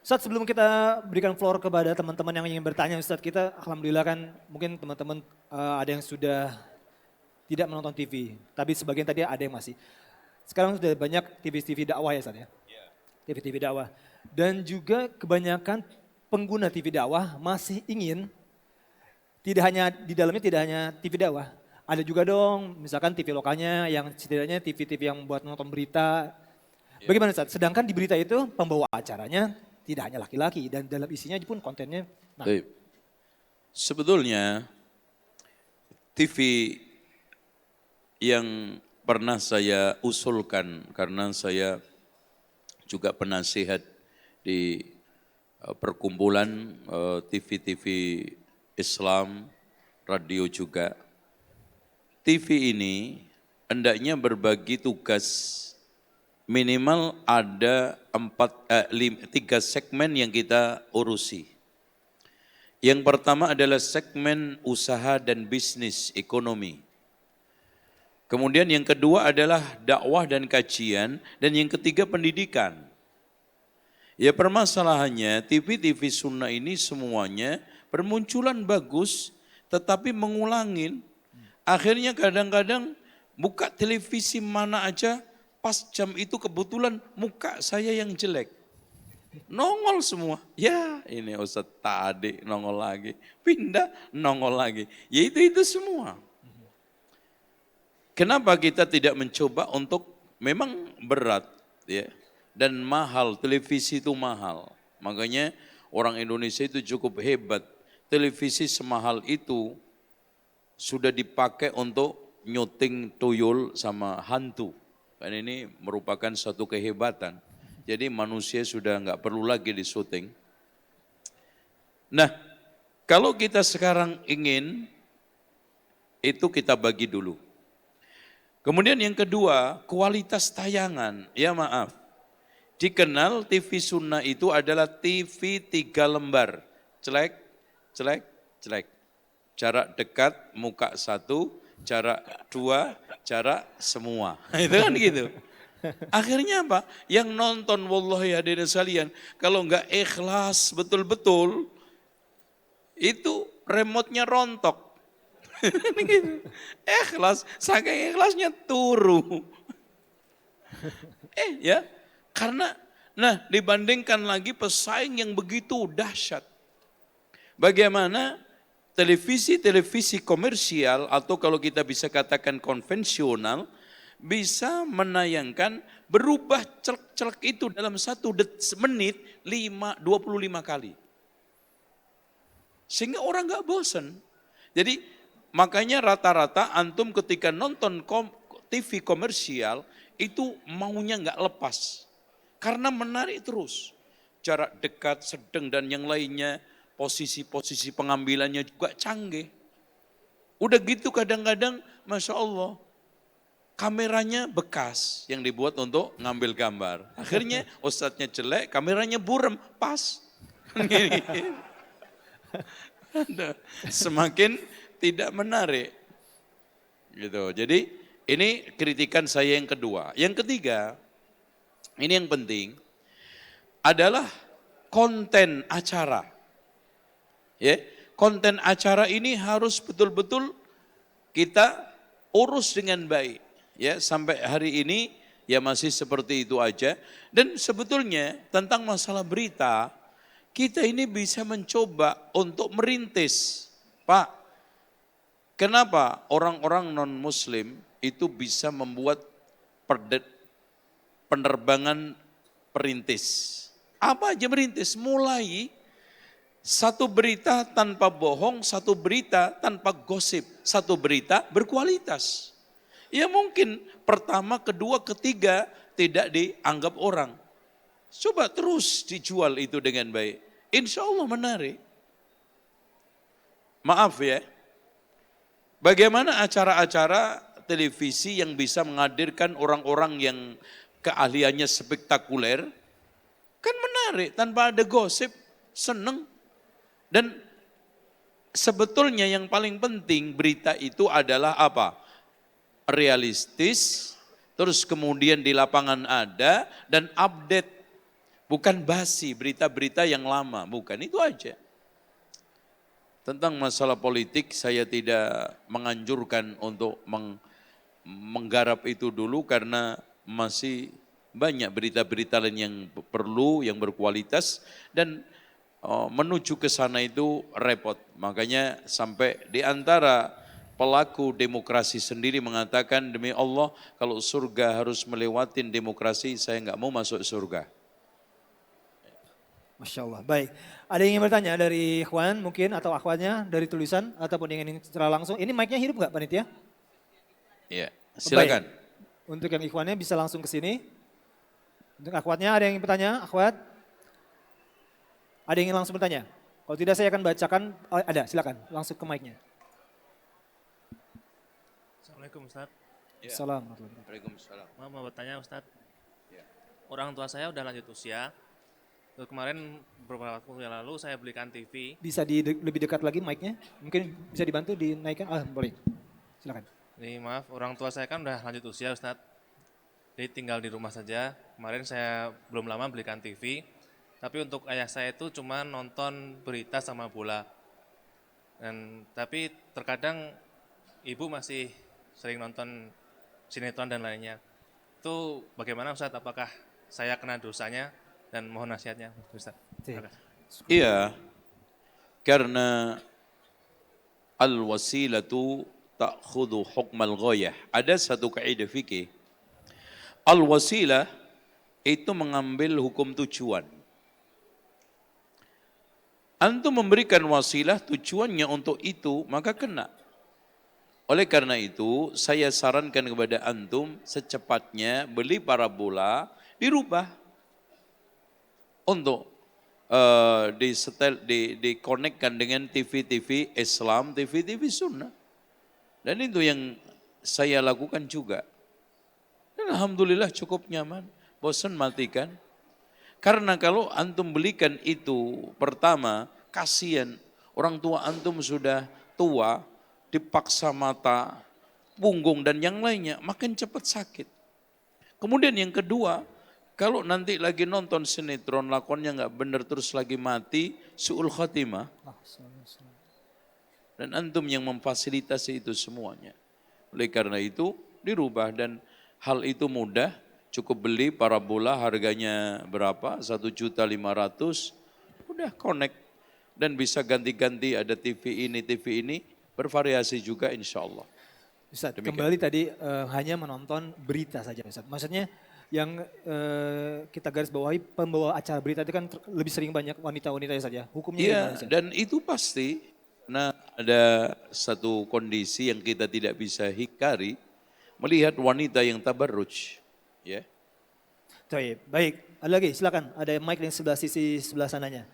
Ustadz, sebelum kita berikan floor kepada teman-teman yang ingin bertanya, Ustadz, kita alhamdulillah kan mungkin teman-teman ada yang sudah tidak menonton TV, tapi sebagian tadi ada yang masih. Sekarang sudah banyak TV-TV dakwah ya Ustadz ya? TV-TV dakwah. Dan juga kebanyakan pengguna TV dakwah masih ingin, tidak hanya di dalamnya tidak hanya TV dakwah, ada juga dong misalkan TV lokalnya yang setidaknya TV-TV yang buat nonton berita. Bagaimana Ustadz? Sedangkan di berita itu pembawa acaranya tidak hanya laki-laki dan dalam isinya pun kontennya. Nah, Baik. Sebetulnya TV yang pernah saya usulkan karena saya juga penasihat di perkumpulan TV-TV Islam, radio juga. TV ini hendaknya berbagi tugas minimal ada 3 segmen yang kita urusi. Yang pertama adalah segmen usaha dan bisnis ekonomi. Kemudian yang kedua adalah dakwah dan kajian, dan yang ketiga pendidikan. Ya permasalahannya TV-TV sunnah ini semuanya bermunculan bagus, tetapi mengulangin. Akhirnya kadang-kadang buka televisi mana aja, pas jam itu kebetulan muka saya yang jelek. Nongol semua. Ya ini Ustadz tadi nongol lagi. Pindah nongol lagi. Ya itu semua. Kenapa kita tidak mencoba untuk, memang berat ya, dan mahal, televisi itu mahal. Makanya orang Indonesia itu cukup hebat. Televisi semahal itu sudah dipakai untuk nyuting tuyul sama hantu. Dan ini merupakan suatu kehebatan. Jadi manusia sudah nggak perlu lagi disuting. Nah, kalau kita sekarang ingin, itu kita bagi dulu. Kemudian yang kedua, kualitas tayangan. Ya maaf, dikenal TV sunnah itu adalah TV 3 lembar. Celek, celek, celek. Jarak dekat, muka 1, jarak 2, jarak semua. Itu kan gitu. Akhirnya apa? Yang nonton wallahi hadirin sekalian, kalau enggak ikhlas betul-betul, itu remote-nya rontok. Gitu. Ikhlas, saking ikhlasnya turu. Ya, karena dibandingkan lagi pesaing yang begitu dahsyat. Bagaimana televisi komersial atau kalau kita bisa katakan konvensional bisa menayangkan, berubah celek-celek itu dalam 1 menit 25 kali. Sehingga orang gak bosan. Jadi makanya rata-rata antum ketika nonton TV komersial itu maunya gak lepas. Karena menarik terus. Jarak dekat, sedang dan yang lainnya. Posisi-posisi pengambilannya juga canggih. Udah gitu kadang-kadang Masya Allah, kameranya bekas yang dibuat untuk ngambil gambar. Akhirnya ustadznya jelek, kameranya burem, pas. Semakin tidak menarik. Gitu. Jadi ini kritikan saya yang kedua. Yang ketiga, ini yang penting, adalah konten acara. Ya, konten acara ini harus betul-betul kita urus dengan baik. Ya, sampai hari ini ya masih seperti itu aja. Dan sebetulnya tentang masalah berita, kita ini bisa mencoba untuk merintis. Pak, kenapa orang-orang non-muslim itu bisa membuat penerbangan perintis? Apa aja merintis? Mulai satu berita tanpa bohong, satu berita tanpa gosip, satu berita berkualitas. Ya mungkin pertama, kedua, ketiga tidak dianggap orang. Coba terus dijual itu dengan baik. Insya Allah menarik. Maaf ya, bagaimana acara-acara televisi yang bisa menghadirkan orang-orang yang keahliannya spektakuler, kan menarik tanpa ada gosip, seneng. Dan sebetulnya yang paling penting berita itu adalah apa? Realistis, terus kemudian di lapangan ada, dan update. Bukan basi, berita-berita yang lama, bukan itu aja. Tentang masalah politik saya tidak menganjurkan untuk menggarap itu dulu karena masih banyak berita-berita lain yang perlu, yang berkualitas dan menuju ke sana itu repot. Makanya sampai di antara pelaku demokrasi sendiri mengatakan demi Allah kalau surga harus melewatin demokrasi saya nggak mau masuk surga. Masya Allah. Baik. Ada yang ingin bertanya dari ikhwan mungkin atau akhwatnya dari tulisan ataupun yang ingin secara langsung. Ini mic-nya hidup nggak panitia? Ya, silakan. Baik. Untuk yang ikhwannya bisa langsung ke sini. Untuk akhwatnya ada yang ingin bertanya? Akhwat? Ada yang ingin langsung bertanya? Kalau tidak saya akan bacakan. Oh, ada, silakan. Langsung ke mic-nya. Assalamualaikum Ustaz. Ya. Assalamualaikum. Waalaikumsalam. Mau bertanya Ustaz. Ya. Orang tua saya udah lanjut usia. Terus kemarin beberapa waktu yang lalu saya belikan TV. Bisa lebih dekat lagi mic-nya? Mungkin bisa dibantu dinaikkan? Ah, boleh. Silakan. Ini maaf, orang tua saya kan udah lanjut usia Ustaz. Jadi tinggal di rumah saja. Kemarin saya belum lama belikan TV. Tapi untuk ayah saya itu cuma nonton berita sama bola. Tapi terkadang ibu masih sering nonton sinetron dan lainnya. Itu bagaimana Ustaz? Apakah saya kena dosanya? Dan mohon nasihatnya Ustaz. Terima kasih. Iya, karena al-wasilatu ta'khudhu hukmal ghayah. Ada satu kaidah fikih. Al-wasilah itu mengambil hukum tujuan. Antum memberikan wasilah tujuannya untuk itu, maka kena. Oleh karena itu, saya sarankan kepada antum secepatnya beli parabola, dirubah. Untuk dikonekkan dengan TV-TV Islam, TV-TV Sunnah. Dan itu yang saya lakukan juga. Dan alhamdulillah cukup nyaman. Bosan matikan. Karena kalau antum belikan itu, pertama kasihan orang tua antum sudah tua, dipaksa mata, punggung dan yang lainnya, makin cepat sakit. Kemudian yang kedua, kalau nanti lagi nonton sinetron, lakonnya nggak benar terus lagi mati, su'ul khatimah. Dan antum yang memfasilitasi itu semuanya. Oleh karena itu dirubah dan hal itu mudah, cukup beli parabola harganya berapa? 1.500.000, udah connect. Dan bisa ganti-ganti ada TV ini, bervariasi juga insya Allah. Ustaz, Demikian. kembali tadi hanya menonton berita saja Ustaz. Maksudnya yang kita garis bawahi pembawa acara berita itu kan lebih sering banyak wanita-wanita saja. Hukumnya Iya, gimana Ustaz? dan itu pasti karena ada satu kondisi yang kita tidak bisa hindari melihat wanita yang tabarruj, ya. Baik, ada lagi silakan. Ada mic yang sebelah sisi sebelah sananya.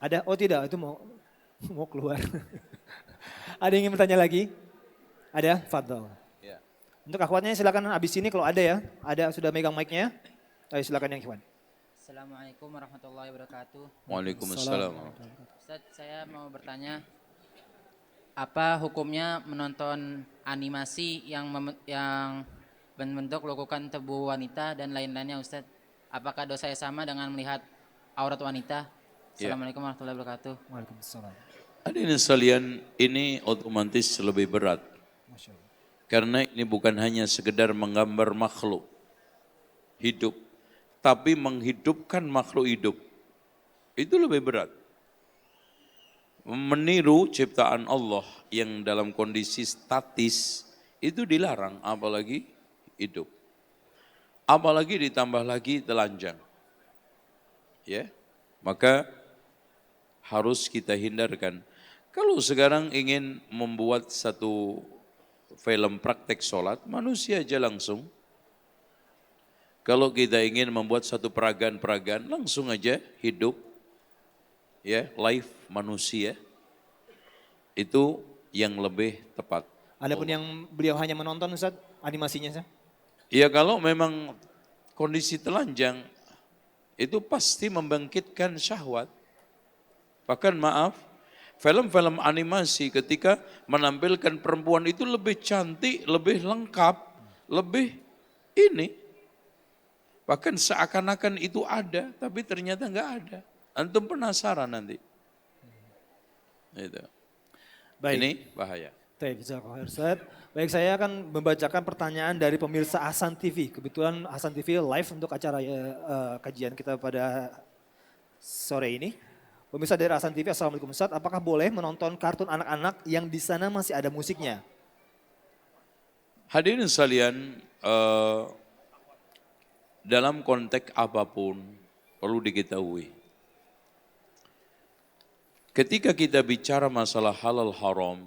Ada? Oh tidak, itu mau keluar. Ada yang ingin bertanya lagi? Ada? Fadl. Ya. Untuk akhwatnya silakan habis ini kalau ada ya. Ada sudah megang mic-nya. Ayo silakan yang ikhwan. Assalamualaikum warahmatullahi wabarakatuh. Waalaikumsalam. Ustaz, saya mau bertanya, apa hukumnya menonton animasi yang berbentuk lekukan tubuh wanita dan lain-lainnya Ustaz? Apakah dosanya sama dengan melihat aurat wanita? Ya. Assalamualaikum warahmatullahi wabarakatuh. Waalaikumsalam. Hadirin sekalian, ini otomatis lebih berat. Masya Allah. Karena ini bukan hanya sekedar menggambar makhluk hidup, tapi menghidupkan makhluk hidup. Itu lebih berat. Meniru ciptaan Allah yang dalam kondisi statis itu dilarang, apalagi hidup. Apalagi ditambah lagi telanjang. Ya, maka harus kita hindarkan. Kalau sekarang ingin membuat satu film praktek sholat, manusia aja langsung. Kalau kita ingin membuat satu peragaan-peragaan, langsung aja hidup. Ya, live manusia. Itu yang lebih tepat. Adapun yang beliau hanya menonton Ustaz, animasinya Ustaz? Ya kalau memang kondisi telanjang, itu pasti membangkitkan syahwat. Bahkan maaf, film-film animasi ketika menampilkan perempuan itu lebih cantik, lebih lengkap, lebih ini. Bahkan seakan-akan itu ada, tapi ternyata enggak ada. Antum penasaran nanti. Itu. Baik. Ini bahaya. Baik, jazakallah khair, Ustaz. Baik, saya akan membacakan pertanyaan dari pemirsa Hasan TV. Kebetulan Hasan TV live untuk acara kajian kita pada sore ini. Pemirsa dari Hasan TV, Assalamualaikum Ustaz. Apakah boleh menonton kartun anak-anak yang di sana masih ada musiknya? Hadirin sekalian, dalam konteks apapun perlu diketahui. Ketika kita bicara masalah halal haram,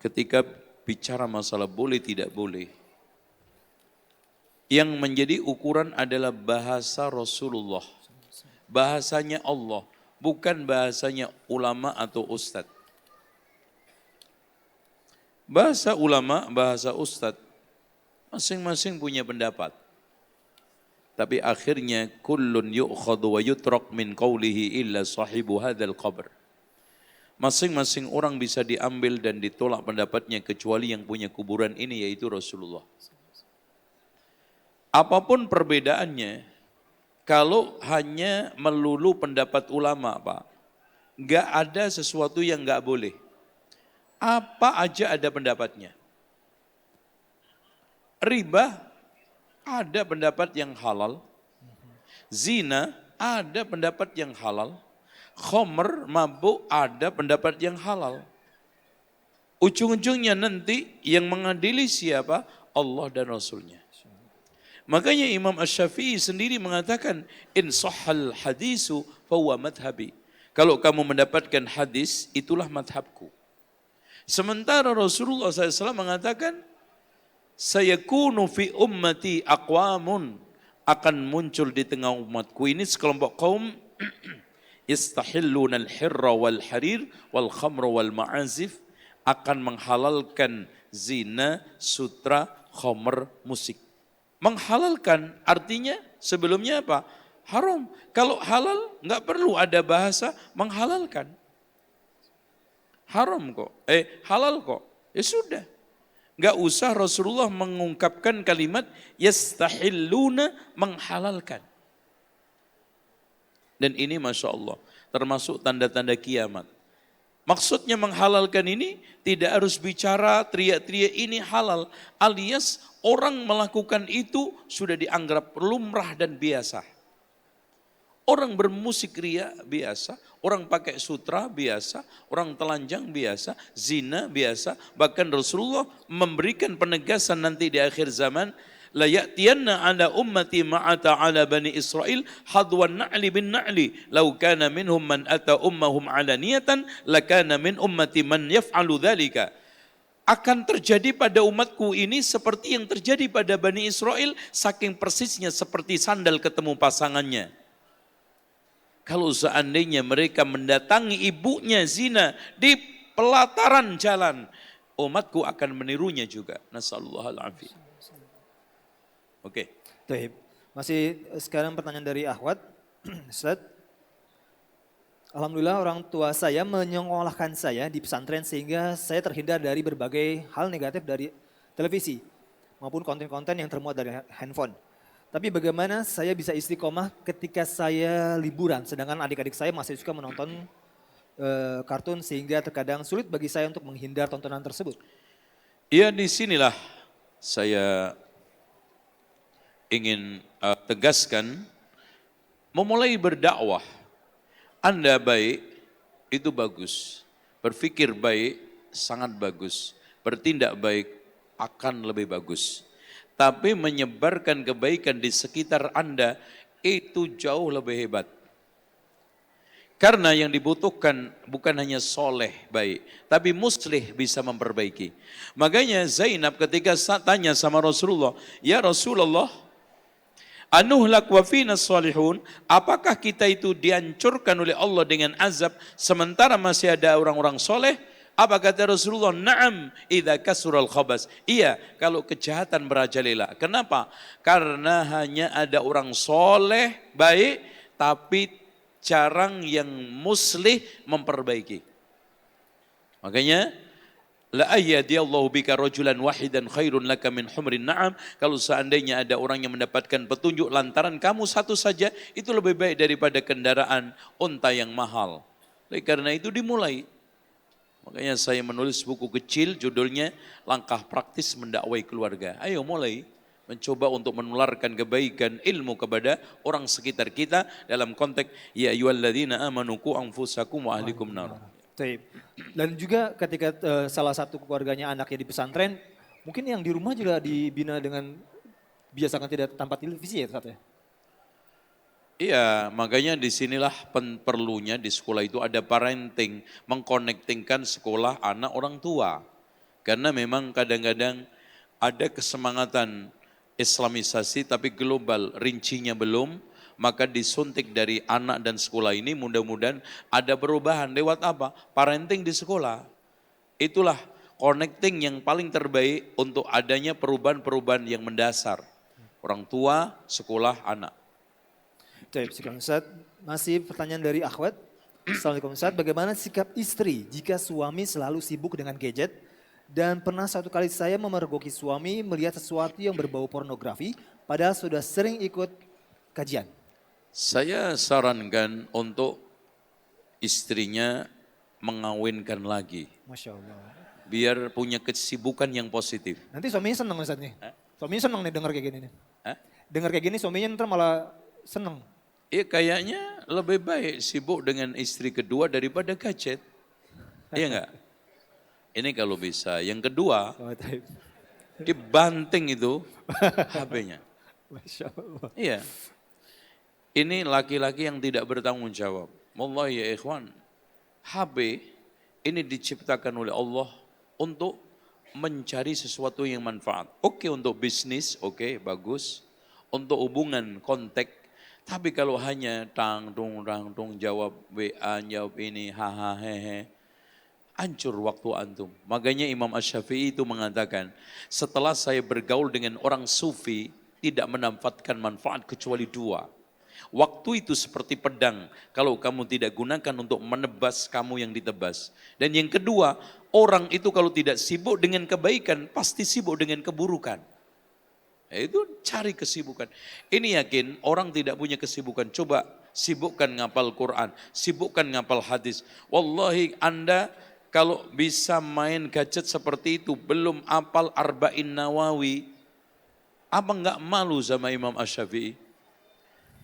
ketika bicara masalah boleh tidak boleh, yang menjadi ukuran adalah bahasa Rasulullah, bahasanya Allah, bukan bahasanya ulama atau ustadz. Bahasa ulama, bahasa ustadz, masing-masing punya pendapat. Tapi akhirnya kullun yu'khadhu wa yutrak min qawlihi illa sahibu hadzal qabr. Masing-masing orang bisa diambil dan ditolak pendapatnya kecuali yang punya kuburan ini yaitu Rasulullah. Apapun perbedaannya, kalau hanya melulu pendapat ulama, Pak, enggak ada sesuatu yang enggak boleh. Apa aja ada pendapatnya. Riba ada pendapat yang halal, zina ada pendapat yang halal, khamr, mabuk ada pendapat yang halal. Ujung-ujungnya nanti yang mengadili siapa? Allah dan Rasulnya. Makanya Imam Asy-Syafi'i sendiri mengatakan, in sahhal hadisu fahuwa madhabi. Kalau kamu mendapatkan hadis, itulah madhabku. Sementara Rasulullah SAW mengatakan, sayakunu fi ummati aqwamun, akan muncul di tengah umatku ini sekelompok kaum yastahilluna al-hirra wal harir wal khamra wal ma'azif, akan menghalalkan zina, sutra, khamr, musik. Menghalalkan artinya sebelumnya apa? Haram. Kalau halal enggak perlu ada bahasa menghalalkan. Haram kok. Halal kok. Ya sudah. Enggak usah Rasulullah mengungkapkan kalimat yastahilluna, menghalalkan. Dan ini Masya Allah termasuk tanda-tanda kiamat. Maksudnya menghalalkan ini tidak harus bicara teriak-teriak ini halal, alias orang melakukan itu sudah dianggap lumrah dan biasa. Orang bermusik ria biasa, orang pakai sutra biasa, orang telanjang biasa, zina biasa. Bahkan Rasulullah memberikan penegasan nanti di akhir zaman, la ya'tiyanna ala ummati ma'ata ala bani Israel hadwan na'li bin na'li law kana minhum man ata ummahum alaniyatan lakana min ummati man yaf'alu dzalika. Akan terjadi pada umatku ini seperti yang terjadi pada Bani Israel, saking persisnya seperti sandal ketemu pasangannya. Kalau seandainya mereka mendatangi ibunya zina di pelataran jalan, umatku akan menirunya juga. Nasallallahu alaihi. Oke. Baik. Masih sekarang pertanyaan dari Ahwat. Ustaz. Alhamdulillah orang tua saya menyekolahkan saya di pesantren sehingga saya terhindar dari berbagai hal negatif dari televisi maupun konten-konten yang termuat dari handphone. Tapi bagaimana saya bisa istiqomah ketika saya liburan sedangkan adik-adik saya masih suka menonton kartun sehingga terkadang sulit bagi saya untuk menghindar tontonan tersebut. Ya, disinilah saya ingin tegaskan, memulai berdakwah, Anda baik, itu bagus. Berpikir baik, sangat bagus. Bertindak baik, akan lebih bagus. Tapi menyebarkan kebaikan di sekitar Anda, itu jauh lebih hebat. Karena yang dibutuhkan bukan hanya soleh baik, tapi muslih bisa memperbaiki. Makanya Zainab ketika tanya sama Rasulullah, ya Rasulullah, anuhlak wa fina salihun, apakah kita itu dihancurkan oleh Allah dengan azab sementara masih ada orang-orang soleh? Apa kata Rasulullah? Na'am idza kasural khabas. Iya, kalau kejahatan merajalela. Kenapa? Karena hanya ada orang soleh baik tapi jarang yang muslih memperbaiki. Makanya La ayyadiyallahu bika rajulan wahidan khairun laka min humrin na'am. Kalau seandainya ada orang yang mendapatkan petunjuk lantaran kamu satu saja, itu lebih baik daripada kendaraan unta yang mahal. Oleh karena itu dimulai. Makanya saya menulis buku kecil judulnya Langkah Praktis Mendakwai Keluarga. Ayo mulai mencoba untuk menularkan kebaikan ilmu kepada orang sekitar kita dalam konteks ya ayyuhalladzina amanu qu anfusakum wa ahlikum nar. Taib. Dan juga ketika salah satu keluarganya anaknya di pesantren, mungkin yang di rumah juga dibina dengan biasakan tidak tanpa televisi ya Ustaz ya? Iya, makanya disinilah perlunya di sekolah itu ada parenting, mengkonektingkan sekolah anak orang tua. Karena memang kadang-kadang ada kesemangatan Islamisasi tapi global, rincinya belum, maka disuntik dari anak dan sekolah ini mudah-mudahan ada perubahan lewat apa? Parenting di sekolah. Itulah connecting yang paling terbaik untuk adanya perubahan-perubahan yang mendasar. Orang tua, sekolah, anak. Baik, sekarang Ustaz, masih pertanyaan dari akhwat. Assalamualaikum Ustaz, bagaimana sikap istri jika suami selalu sibuk dengan gadget dan pernah satu kali saya memergoki suami melihat sesuatu yang berbau pornografi padahal sudah sering ikut kajian. Saya sarankan untuk istrinya mengawinkan lagi, Masya Allah. biar punya kesibukan yang positif. Nanti suaminya senang Ustaz nih. Suaminya senang nih dengar kayak gini nih. Hah? Dengar kayak gini suaminya ntar malah senang. Ya kayaknya lebih baik sibuk dengan istri kedua daripada gadget. Iya enggak? Ini kalau bisa. Yang kedua, Oh, taib. dibanting itu HP-nya. Masya Allah. Iya. Ini laki-laki yang tidak bertanggung jawab. Wallahi ya ikhwan, HP ini diciptakan oleh Allah untuk mencari sesuatu yang manfaat. Oke untuk bisnis, oke bagus. Untuk hubungan, kontak. Tapi kalau hanya tang tung jawab WA, jawab ini, haha hehe, hancur waktu antum. Makanya Imam Asy-Syafi'i itu mengatakan, setelah saya bergaul dengan orang sufi, tidak mendapatkan manfaat kecuali dua. Waktu itu seperti pedang, kalau kamu tidak gunakan untuk menebas kamu yang ditebas. Dan yang kedua, orang itu kalau tidak sibuk dengan kebaikan, pasti sibuk dengan keburukan. Itu cari kesibukan. Ini yakin orang tidak punya kesibukan. Coba sibukkan ngapal Quran, sibukkan ngapal hadis. Wallahi Anda kalau bisa main gadget seperti itu, belum apal Arba'in Nawawi, apa enggak malu sama Imam Asy-Syafi'i?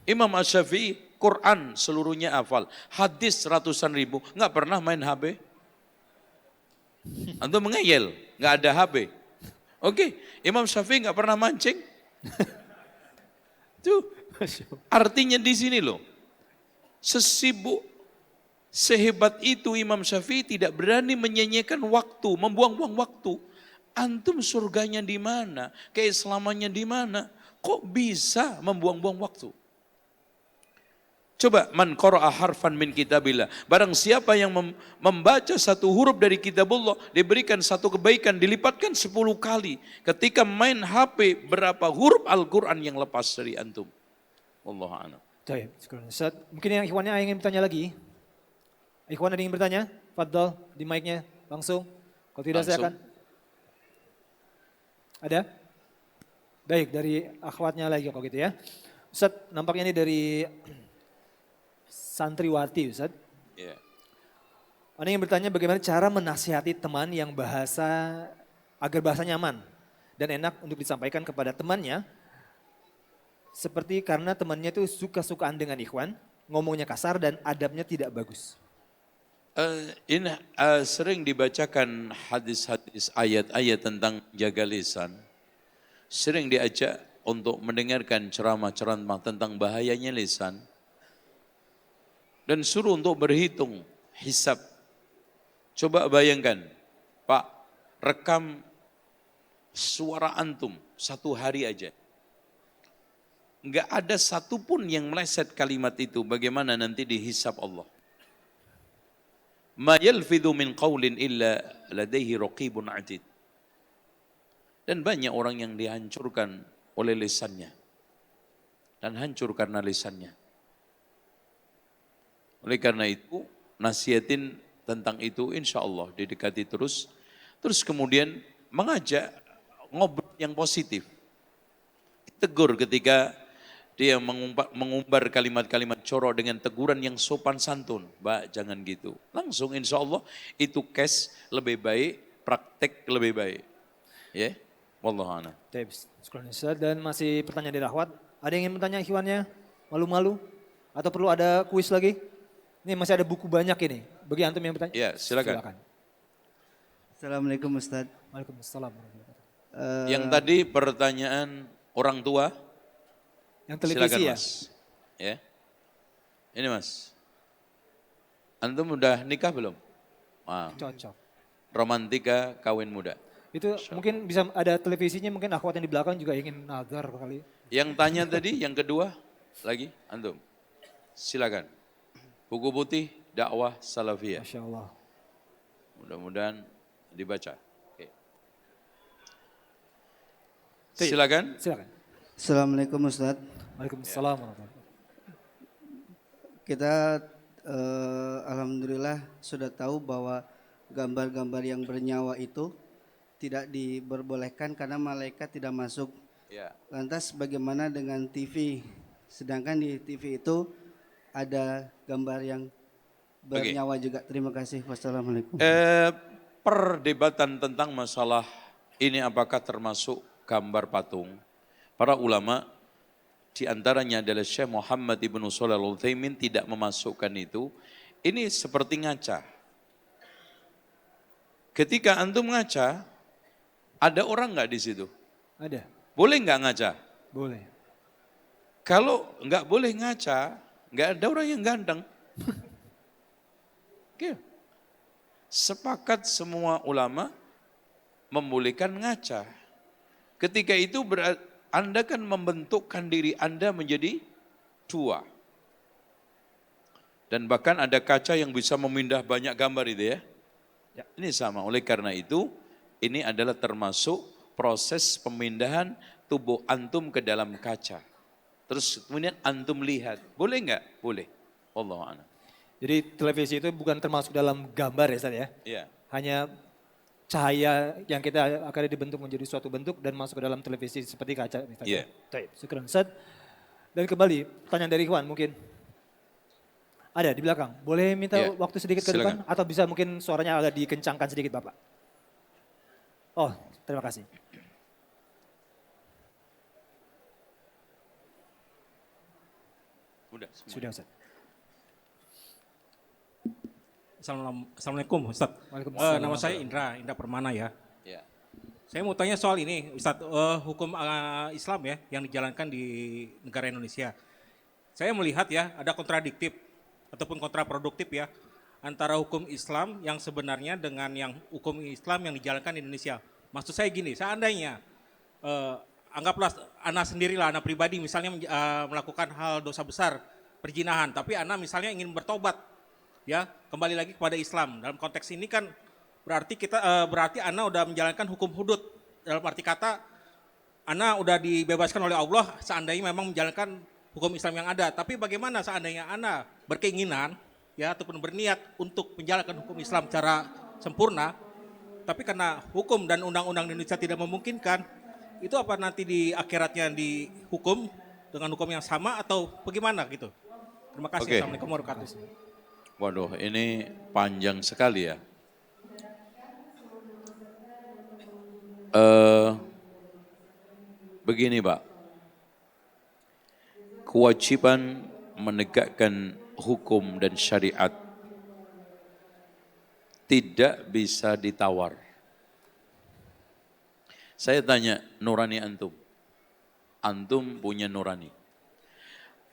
Imam Asy-Syafi'i Quran seluruhnya hafal, hadis ratusan ribu, enggak pernah main HP. Antum mengeyel, enggak ada HP. Oke, Imam Syafi'i nggak pernah mancing. Tuh, artinya di sini loh, sesibuk, sehebat itu Imam Syafi'i tidak berani menyanyikan waktu, membuang-buang waktu. Antum surganya di mana? Keislamannya di mana? Kok bisa membuang-buang waktu? Coba man qara'a harfan min kitabillah. Barang siapa yang membaca satu huruf dari kitabullah, diberikan satu kebaikan, dilipatkan 10 kali. Ketika main HP, berapa huruf Al-Quran yang lepas dari antum? Wallahu a'lam. Baik, sekarang Ustaz, mungkin yang ikhwannya ingin bertanya lagi. Ikhwan ada yang ingin bertanya? Fadl, di mic-nya langsung. Kalau tidak saya akan. Ada? Baik, dari akhwatnya lagi kalau gitu ya. Ustaz, nampaknya ini dari santriwati Ustaz. Yeah. Ada yang bertanya bagaimana cara menasihati teman yang agar bahasa nyaman dan enak untuk disampaikan kepada temannya. Seperti karena temannya itu suka-sukaan dengan ikhwan, ngomongnya kasar dan adabnya tidak bagus. Ini sering dibacakan hadis-hadis ayat-ayat tentang jaga lisan. Sering diajak untuk mendengarkan ceramah-ceramah tentang bahayanya lisan. Dan suruh untuk berhitung hisab. Coba bayangkan, Pak, rekam suara antum 1 hari aja. Enggak ada satupun yang meleset kalimat itu, bagaimana nanti dihisab Allah. Ma yalfidhu min qawlin illa ladaihi raqibun atid. Dan banyak orang yang dihancurkan oleh lisannya. Dan hancur karena lisannya. Oleh karena itu, nasihatin tentang itu insya Allah didekati terus. Terus kemudian mengajak ngobrol yang positif. Tegur ketika dia mengumbar kalimat-kalimat corok dengan teguran yang sopan santun. Mbak jangan gitu. Langsung insya Allah itu case lebih baik, praktek lebih baik. Ya, wallahu a'lam. Tips. Dan masih pertanyaan dari Rahwat. Ada yang ingin bertanya ikhwannya? Malu-malu? Atau perlu ada kuis lagi? Ini masih ada buku banyak ini. Bagi antum yang bertanya. Ya, silakan. Assalamualaikum Ustaz. Waalaikumsalam. Yang tadi pertanyaan orang tua. Yang televisi Silakan, ya? Mas. Ya. Ini Mas. Antum udah nikah belum? Cocok. Romantika kawin muda. Itu mungkin bisa ada televisinya, mungkin akhwat yang di belakang juga ingin nazar kali. Yang tanya tadi, yang kedua lagi, antum. Silakan. Buku putih dakwah salafiyah. Masya Allah. Mudah-mudahan dibaca. Oke. Silakan. Silakan. Assalamualaikum Ustaz. Waalaikumsalam warahmatullahi wabarakatuh. Kita alhamdulillah sudah tahu bahwa gambar-gambar yang bernyawa itu tidak diperbolehkan karena malaikat tidak masuk. Ya. Lantas bagaimana dengan TV? Sedangkan di TV itu ada gambar yang bernyawa juga. Terima kasih. Wassalamualaikum. Perdebatan tentang masalah ini apakah termasuk gambar patung. Para ulama di antaranya adalah Syekh Muhammad Ibnu Shalih Al-Utsaimin tidak memasukkan itu. Ini seperti ngaca. Ketika antum ngaca, ada orang nggak di situ? Ada? Boleh nggak ngaca? Boleh. Kalau nggak boleh ngaca, nggak ada orang yang ganteng. Oke. Sepakat semua ulama membolehkan ngaca. Ketika itu Anda kan membentukkan diri Anda menjadi dua. Dan bahkan ada kaca yang bisa memindah banyak gambar itu ya. Ya. Ini sama, oleh karena itu ini adalah termasuk proses pemindahan tubuh antum ke dalam kaca. Terus kemudian antum lihat, boleh enggak? Boleh. Wallahu a'lam. Jadi televisi itu bukan termasuk dalam gambar ya Ustaz ya? Iya. Hanya cahaya yang kita akan dibentuk menjadi suatu bentuk dan masuk ke dalam televisi seperti kaca. Iya. Baik, syukran Ustaz. Dan kembali pertanyaan dari Ikhwan mungkin. Ada di belakang. Boleh minta Iya. waktu sedikit ke Silakan. depan? Atau bisa mungkin suaranya agak dikencangkan sedikit Bapak? Oh, terima kasih. Udah. Semua. Sudah Ustaz. Assalamualaikum Ustaz. Waalaikumsalam. Nama saya Indra Permana ya. Ya. Saya mau tanya soal ini Ustaz, hukum Islam ya yang dijalankan di negara Indonesia. Saya melihat ya ada kontradiktif ataupun kontraproduktif ya antara hukum Islam yang sebenarnya dengan yang hukum Islam yang dijalankan di Indonesia. Maksud saya gini, seandainya anggaplah anak sendirilah, anak pribadi misalnya melakukan hal dosa besar, perzinahan, tapi anak misalnya ingin bertobat, ya kembali lagi kepada Islam. Dalam konteks ini kan berarti anak udah menjalankan hukum hudud. Dalam arti kata, anak udah dibebaskan oleh Allah seandainya memang menjalankan hukum Islam yang ada. Tapi bagaimana seandainya anak berkeinginan, ya ataupun berniat untuk menjalankan hukum Islam secara sempurna, tapi karena hukum dan undang-undang Indonesia tidak memungkinkan, itu apa nanti di akhiratnya dihukum dengan hukum yang sama atau bagaimana gitu? Terima kasih. Oke. Assalamualaikum warahmatullahi wabarakatuh. Waduh, ini panjang sekali ya. Begini Pak, kewajiban menegakkan hukum dan syariat tidak bisa ditawar. Saya tanya nurani antum, antum punya nurani,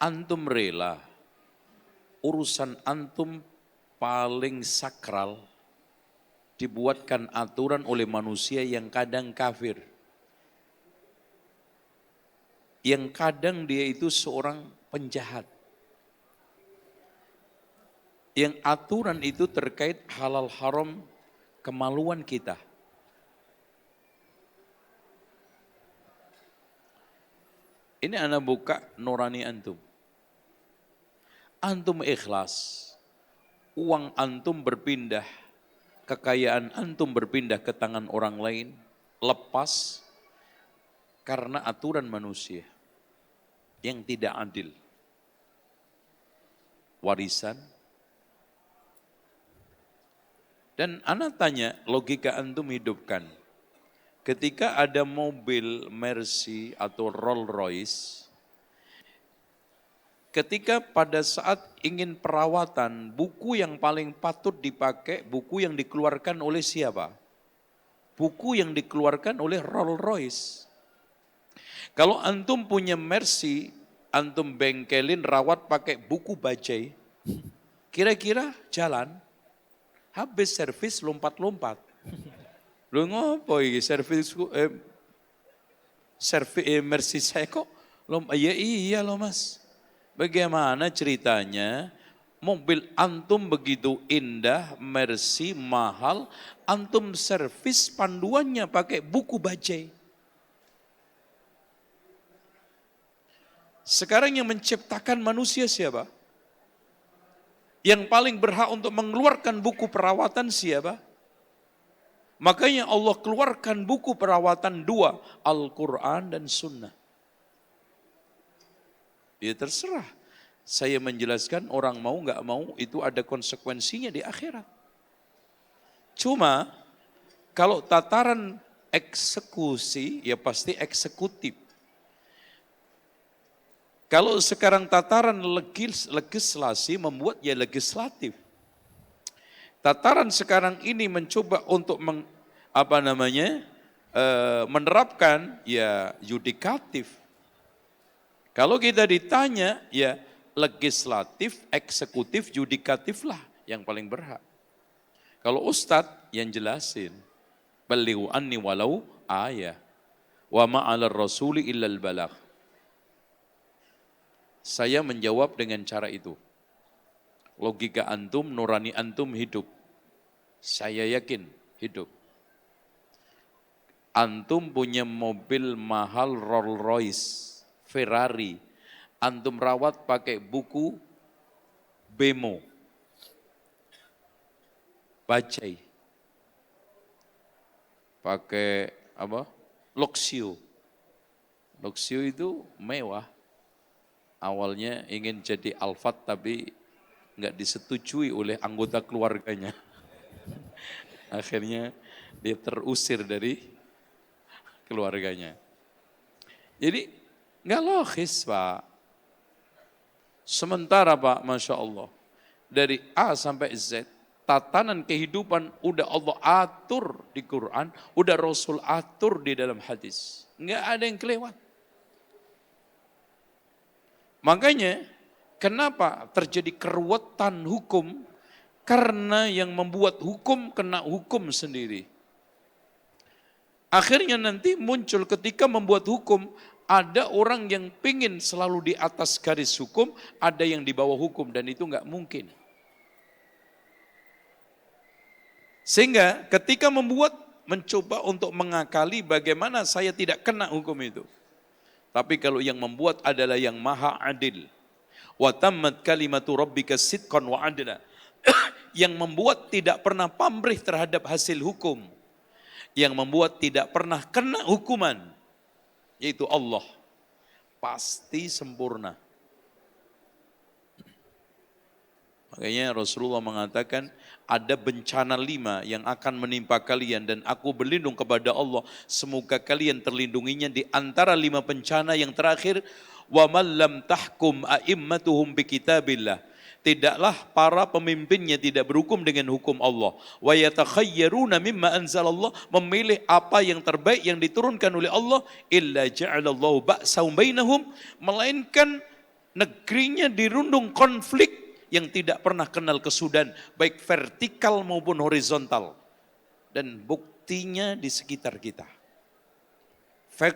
antum rela urusan antum paling sakral dibuatkan aturan oleh manusia yang kadang kafir. Yang kadang dia itu seorang penjahat. Yang aturan itu terkait halal haram kemaluan kita. Ini anak buka nurani antum. Antum ikhlas, uang antum berpindah kekayaan antum berpindah ke tangan orang lain, lepas karena aturan manusia yang tidak adil. Warisan. Dan ana tanya, logika antum hidupkan. Ketika ada mobil Mercy atau Rolls Royce, ketika pada saat ingin perawatan, buku yang paling patut dipakai, buku yang dikeluarkan oleh siapa? Buku yang dikeluarkan oleh Rolls Royce. Kalau antum punya Mercy, antum bengkelin, rawat pakai buku bajai, kira-kira jalan? Habis servis lompat-lompat. Lu ngopo iki servis Mercy saya kok iya loh Mas. Bagaimana ceritanya? Mobil antum begitu indah, Mercy mahal, antum servis panduannya pakai buku bajai. Sekarang yang menciptakan manusia siapa? Yang paling berhak untuk mengeluarkan buku perawatan siapa? Makanya Allah keluarkan buku perawatan dua, Al-Quran dan Sunnah. Ya terserah. Saya menjelaskan orang mau nggak mau itu ada konsekuensinya di akhirat. Cuma kalau tataran eksekusi ya pasti eksekutif. Kalau sekarang tataran legislasi membuat ya legislatif. Tataran sekarang ini mencoba untuk menerapkan ya yudikatif. Kalau kita ditanya ya legislatif, eksekutif, yudikatif lah yang paling berhak. Kalau ustadz yang jelasin, balighu anni walau ayah wa ma'alar rasuli illal balagh. Saya menjawab dengan cara itu. Logika antum, nurani antum hidup. Saya yakin hidup. Antum punya mobil mahal Rolls Royce, Ferrari. Antum rawat pakai buku Bemo. Bajai. Pakai apa? Luxio. Luxio itu mewah. Awalnya ingin jadi Alphard tapi nggak disetujui oleh anggota keluarganya. Akhirnya dia terusir dari keluarganya. Jadi nggak logis Pak. Sementara Pak, Masya Allah, dari A sampai Z, tatanan kehidupan udah Allah atur di Quran, udah Rasul atur di dalam hadis. Nggak ada yang kelewat. Makanya kenapa terjadi keruwetan hukum? Karena yang membuat hukum kena hukum sendiri. Akhirnya nanti muncul ketika membuat hukum, ada orang yang pingin selalu di atas garis hukum, ada yang di bawah hukum dan itu nggak mungkin. Sehingga ketika mencoba untuk mengakali bagaimana saya tidak kena hukum itu. Tapi kalau yang membuat adalah yang maha adil. Wa tammat kalimatu rabbika sidqan wa adla. Yang membuat tidak pernah pamrih terhadap hasil hukum. Yang membuat tidak pernah kena hukuman. Yaitu Allah. Pasti sempurna. Makanya Rasulullah mengatakan ada bencana 5 yang akan menimpa kalian dan aku berlindung kepada Allah. Semoga kalian terlindunginya di antara 5 bencana yang terakhir. Wa man lam tahkum a'immatuhum bi kitabillah. Tidaklah para pemimpinnya tidak berhukum dengan hukum Allah. Wa yatakhayyaruna mimma anzalallah, memilih apa yang terbaik yang diturunkan oleh Allah, illa ja'alallahu ba'sahum bainahum, melainkan negerinya dirundung konflik yang tidak pernah kenal kesudahan, baik vertikal maupun horizontal. Dan buktinya di sekitar kita.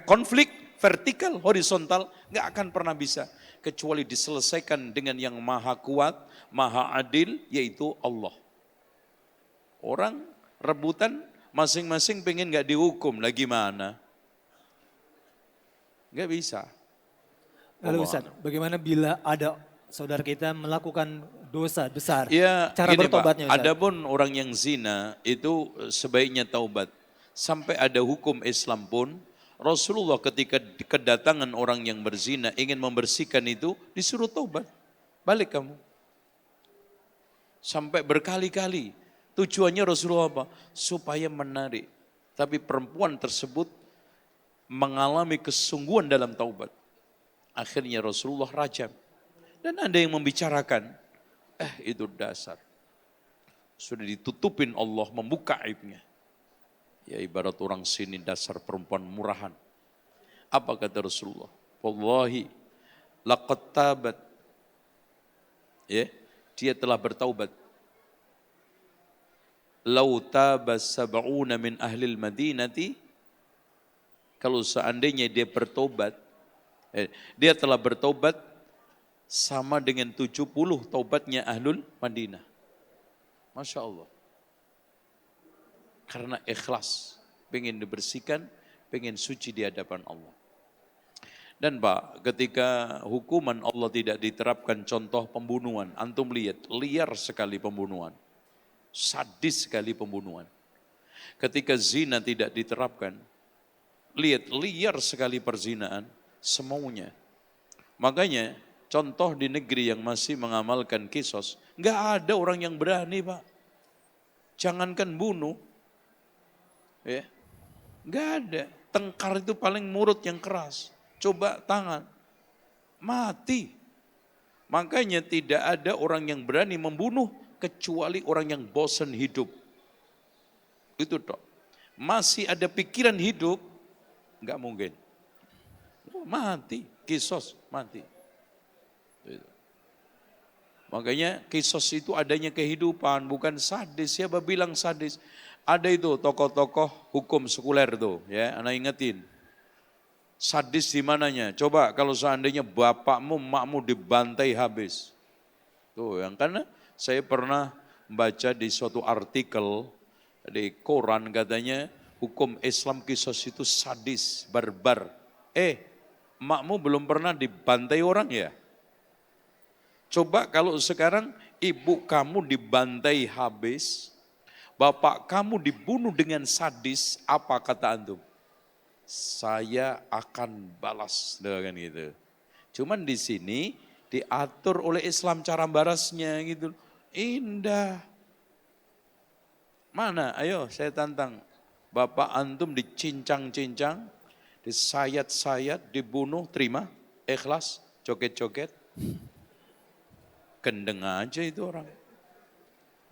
Konflik vertikal, horizontal, nggak akan pernah bisa. Kecuali diselesaikan dengan yang maha kuat, maha adil, yaitu Allah. Orang rebutan masing-masing pengen nggak dihukum, lagi mana? Nggak bisa. Lalu Ustaz, bagaimana bila ada saudara kita melakukan dosa besar. Ya, Cara gini bertobatnya Pak, Ustaz. adapun orang yang zina itu sebaiknya taubat. Sampai ada hukum Islam pun, Rasulullah ketika kedatangan orang yang berzina ingin membersihkan itu, disuruh taubat. Balik kamu. Sampai berkali-kali. Tujuannya Rasulullah apa? Supaya menarik. Tapi perempuan tersebut mengalami kesungguhan dalam taubat. Akhirnya Rasulullah rajam. Dan ada yang membicarakan, itu dasar. Sudah ditutupin Allah, membuka aibnya. Ya ibarat orang sini dasar perempuan murahan. Apa kata Rasulullah? Wallahi laqad tabat. Ya, dia telah bertaubat. Lau taba sab'una min ahlil madinati, kalau seandainya dia bertobat, dia telah bertobat sama dengan 70 taubatnya ahlul Madinah. Masya Allah. Karena ikhlas, pengen dibersihkan, pengen suci di hadapan Allah. Dan Pak, ketika hukuman Allah tidak diterapkan, contoh pembunuhan, antum lihat, liar sekali pembunuhan. Sadis sekali pembunuhan. Ketika zina tidak diterapkan, lihat liar sekali perzinaan, semaunya. Makanya contoh di negeri yang masih mengamalkan kisos, nggak ada orang yang berani Pak. Jangankan bunuh, ya, nggak ada. Tengkar itu paling mulut yang keras. Coba tangan, mati. Makanya tidak ada orang yang berani membunuh kecuali orang yang bosan hidup. Itu toh. Masih ada pikiran hidup, nggak mungkin. Mati, kisos, mati. Itu. Makanya kisos itu adanya kehidupan, bukan sadis. Siapa bilang sadis? Ada itu tokoh-tokoh hukum sekuler tuh, ya, anak ingetin. Sadis di mananya? Coba kalau seandainya bapakmu, emakmu dibantai habis. Tuh, yang karena saya pernah baca di suatu artikel di koran katanya hukum Islam kisos itu sadis, barbar. Emakmu belum pernah dibantai orang ya? Coba kalau sekarang ibu kamu dibantai habis, bapak kamu dibunuh dengan sadis, apa kata antum? Saya akan balas, kan gitu. Cuman di sini diatur oleh Islam cara balasnya gitu. Indah. Mana? Ayo saya tantang. Bapak antum dicincang-cincang, disayat-sayat, dibunuh, terima, ikhlas, joget-joget. Gendeng aja itu orang.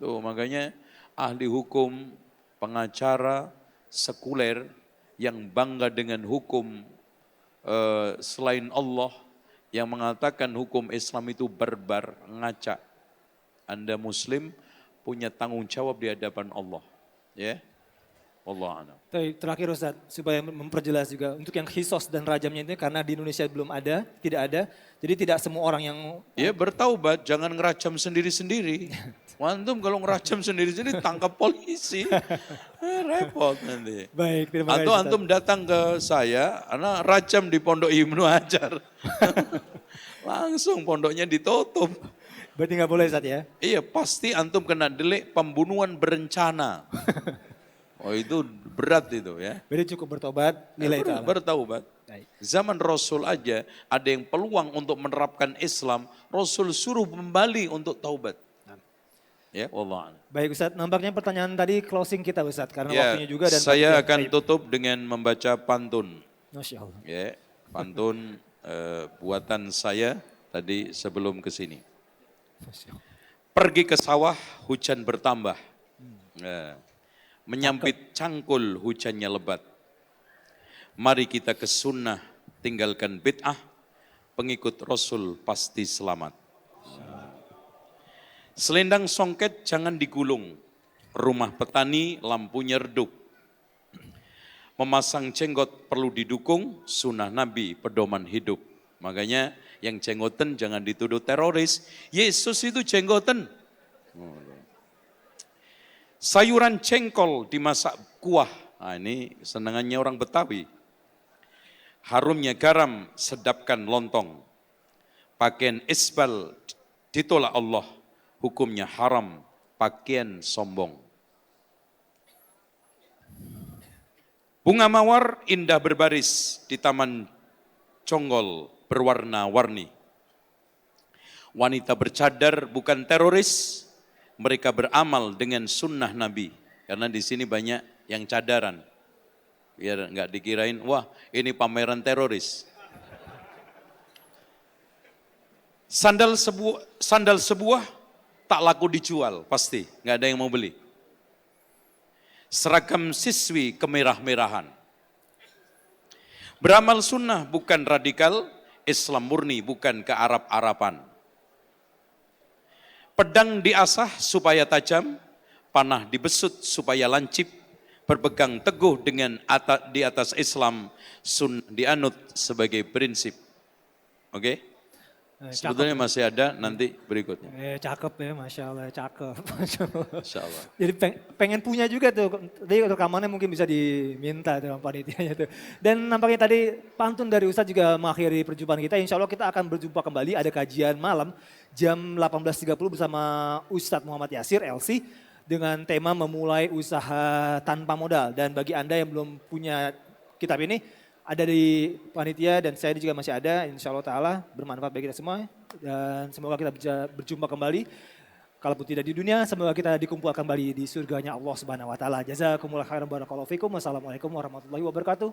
Tuh makanya ahli hukum, pengacara, sekuler yang bangga dengan hukum selain Allah, yang mengatakan hukum Islam itu barbar, ngaca. Anda Muslim punya tanggung jawab di hadapan Allah. Ya, Allah a'lam. Terakhir Ustaz, supaya memperjelas juga untuk yang khisos dan rajamnya itu karena di Indonesia belum ada, tidak ada. Jadi tidak semua orang yang Ya bertaubat, jangan ngerajam sendiri-sendiri. Antum kalau ngerajam sendiri-sendiri tangkap polisi. Repot nanti. baik, terima kasih. Atau Ustaz. antum datang ke saya, anak rajam di Pondok Ibnu Hajar. Langsung pondoknya ditutup. Berarti nggak boleh Ustaz ya? Iya pasti antum kena delik pembunuhan berencana. Oh itu berat itu ya. Berarti cukup bertobat, nilai ta'ala. Bertaubat. Baik. Zaman Rasul aja ada yang peluang untuk menerapkan Islam, Rasul suruh kembali untuk taubat. Ya, Allah. Baik Ustaz, nampaknya pertanyaan tadi closing kita Ustaz, karena Ya, waktunya juga dan saya waktunya akan baik. tutup dengan membaca pantun. Masya Allah. Ya, pantun buatan saya tadi sebelum ke sini. Masya Allah. Pergi ke sawah, hujan bertambah. Ya. Menyampit cangkul, hujannya lebat. Mari kita ke sunnah, tinggalkan bid'ah. Pengikut Rasul pasti selamat. Selendang songket jangan digulung. Rumah petani lampunya redup. Memasang jenggot perlu didukung, sunnah Nabi pedoman hidup. Makanya yang jenggoten jangan dituduh teroris. Yesus itu jenggoten. Sayuran jengkol dimasak kuah. Nah, ini senangannya orang Betawi. Harumnya garam sedapkan lontong. Pakaian isbal ditolak Allah. hukumnya haram pakaian sombong. Bunga mawar indah berbaris di taman Conggol berwarna-warni. Wanita bercadar bukan teroris, mereka beramal dengan sunnah Nabi. Karena di sini banyak yang cadaran. Biar nggak dikirain, wah ini pameran teroris. Sandal sebuah tak laku dijual, pasti nggak ada yang mau beli. Seragam siswi kemerah-merahan. Beramal sunnah bukan radikal, Islam murni bukan kearab-arapan. Pedang diasah supaya tajam, panah dibesut supaya lancip, berpegang teguh dengan di atas Islam, sunnah dianut sebagai prinsip. Oke? Sebetulnya masih ada nanti berikutnya. Cakep ya, Masya Allah, cakep. Insya Allah. Jadi pengen punya juga tuh, tadi rekamannya mungkin bisa diminta sama panitianya tuh. Dan nampaknya tadi pantun dari Ustadz juga mengakhiri perjumpaan kita. Insya Allah kita akan berjumpa kembali, ada kajian malam jam 18.30 bersama Ustadz Muhammad Yasir, LC, dengan tema memulai usaha tanpa modal. Dan bagi Anda yang belum punya kitab ini, ada di panitia dan saya juga masih ada, insya Allah ta'ala bermanfaat bagi kita semua. Dan semoga kita bisa berjumpa kembali. Kalaupun tidak di dunia, semoga kita dikumpulkan kembali di surganya Allah Subhanahu wa ta'ala. Jazakumullah khairan barakallahu fikum. Wassalamualaikum warahmatullahi wabarakatuh.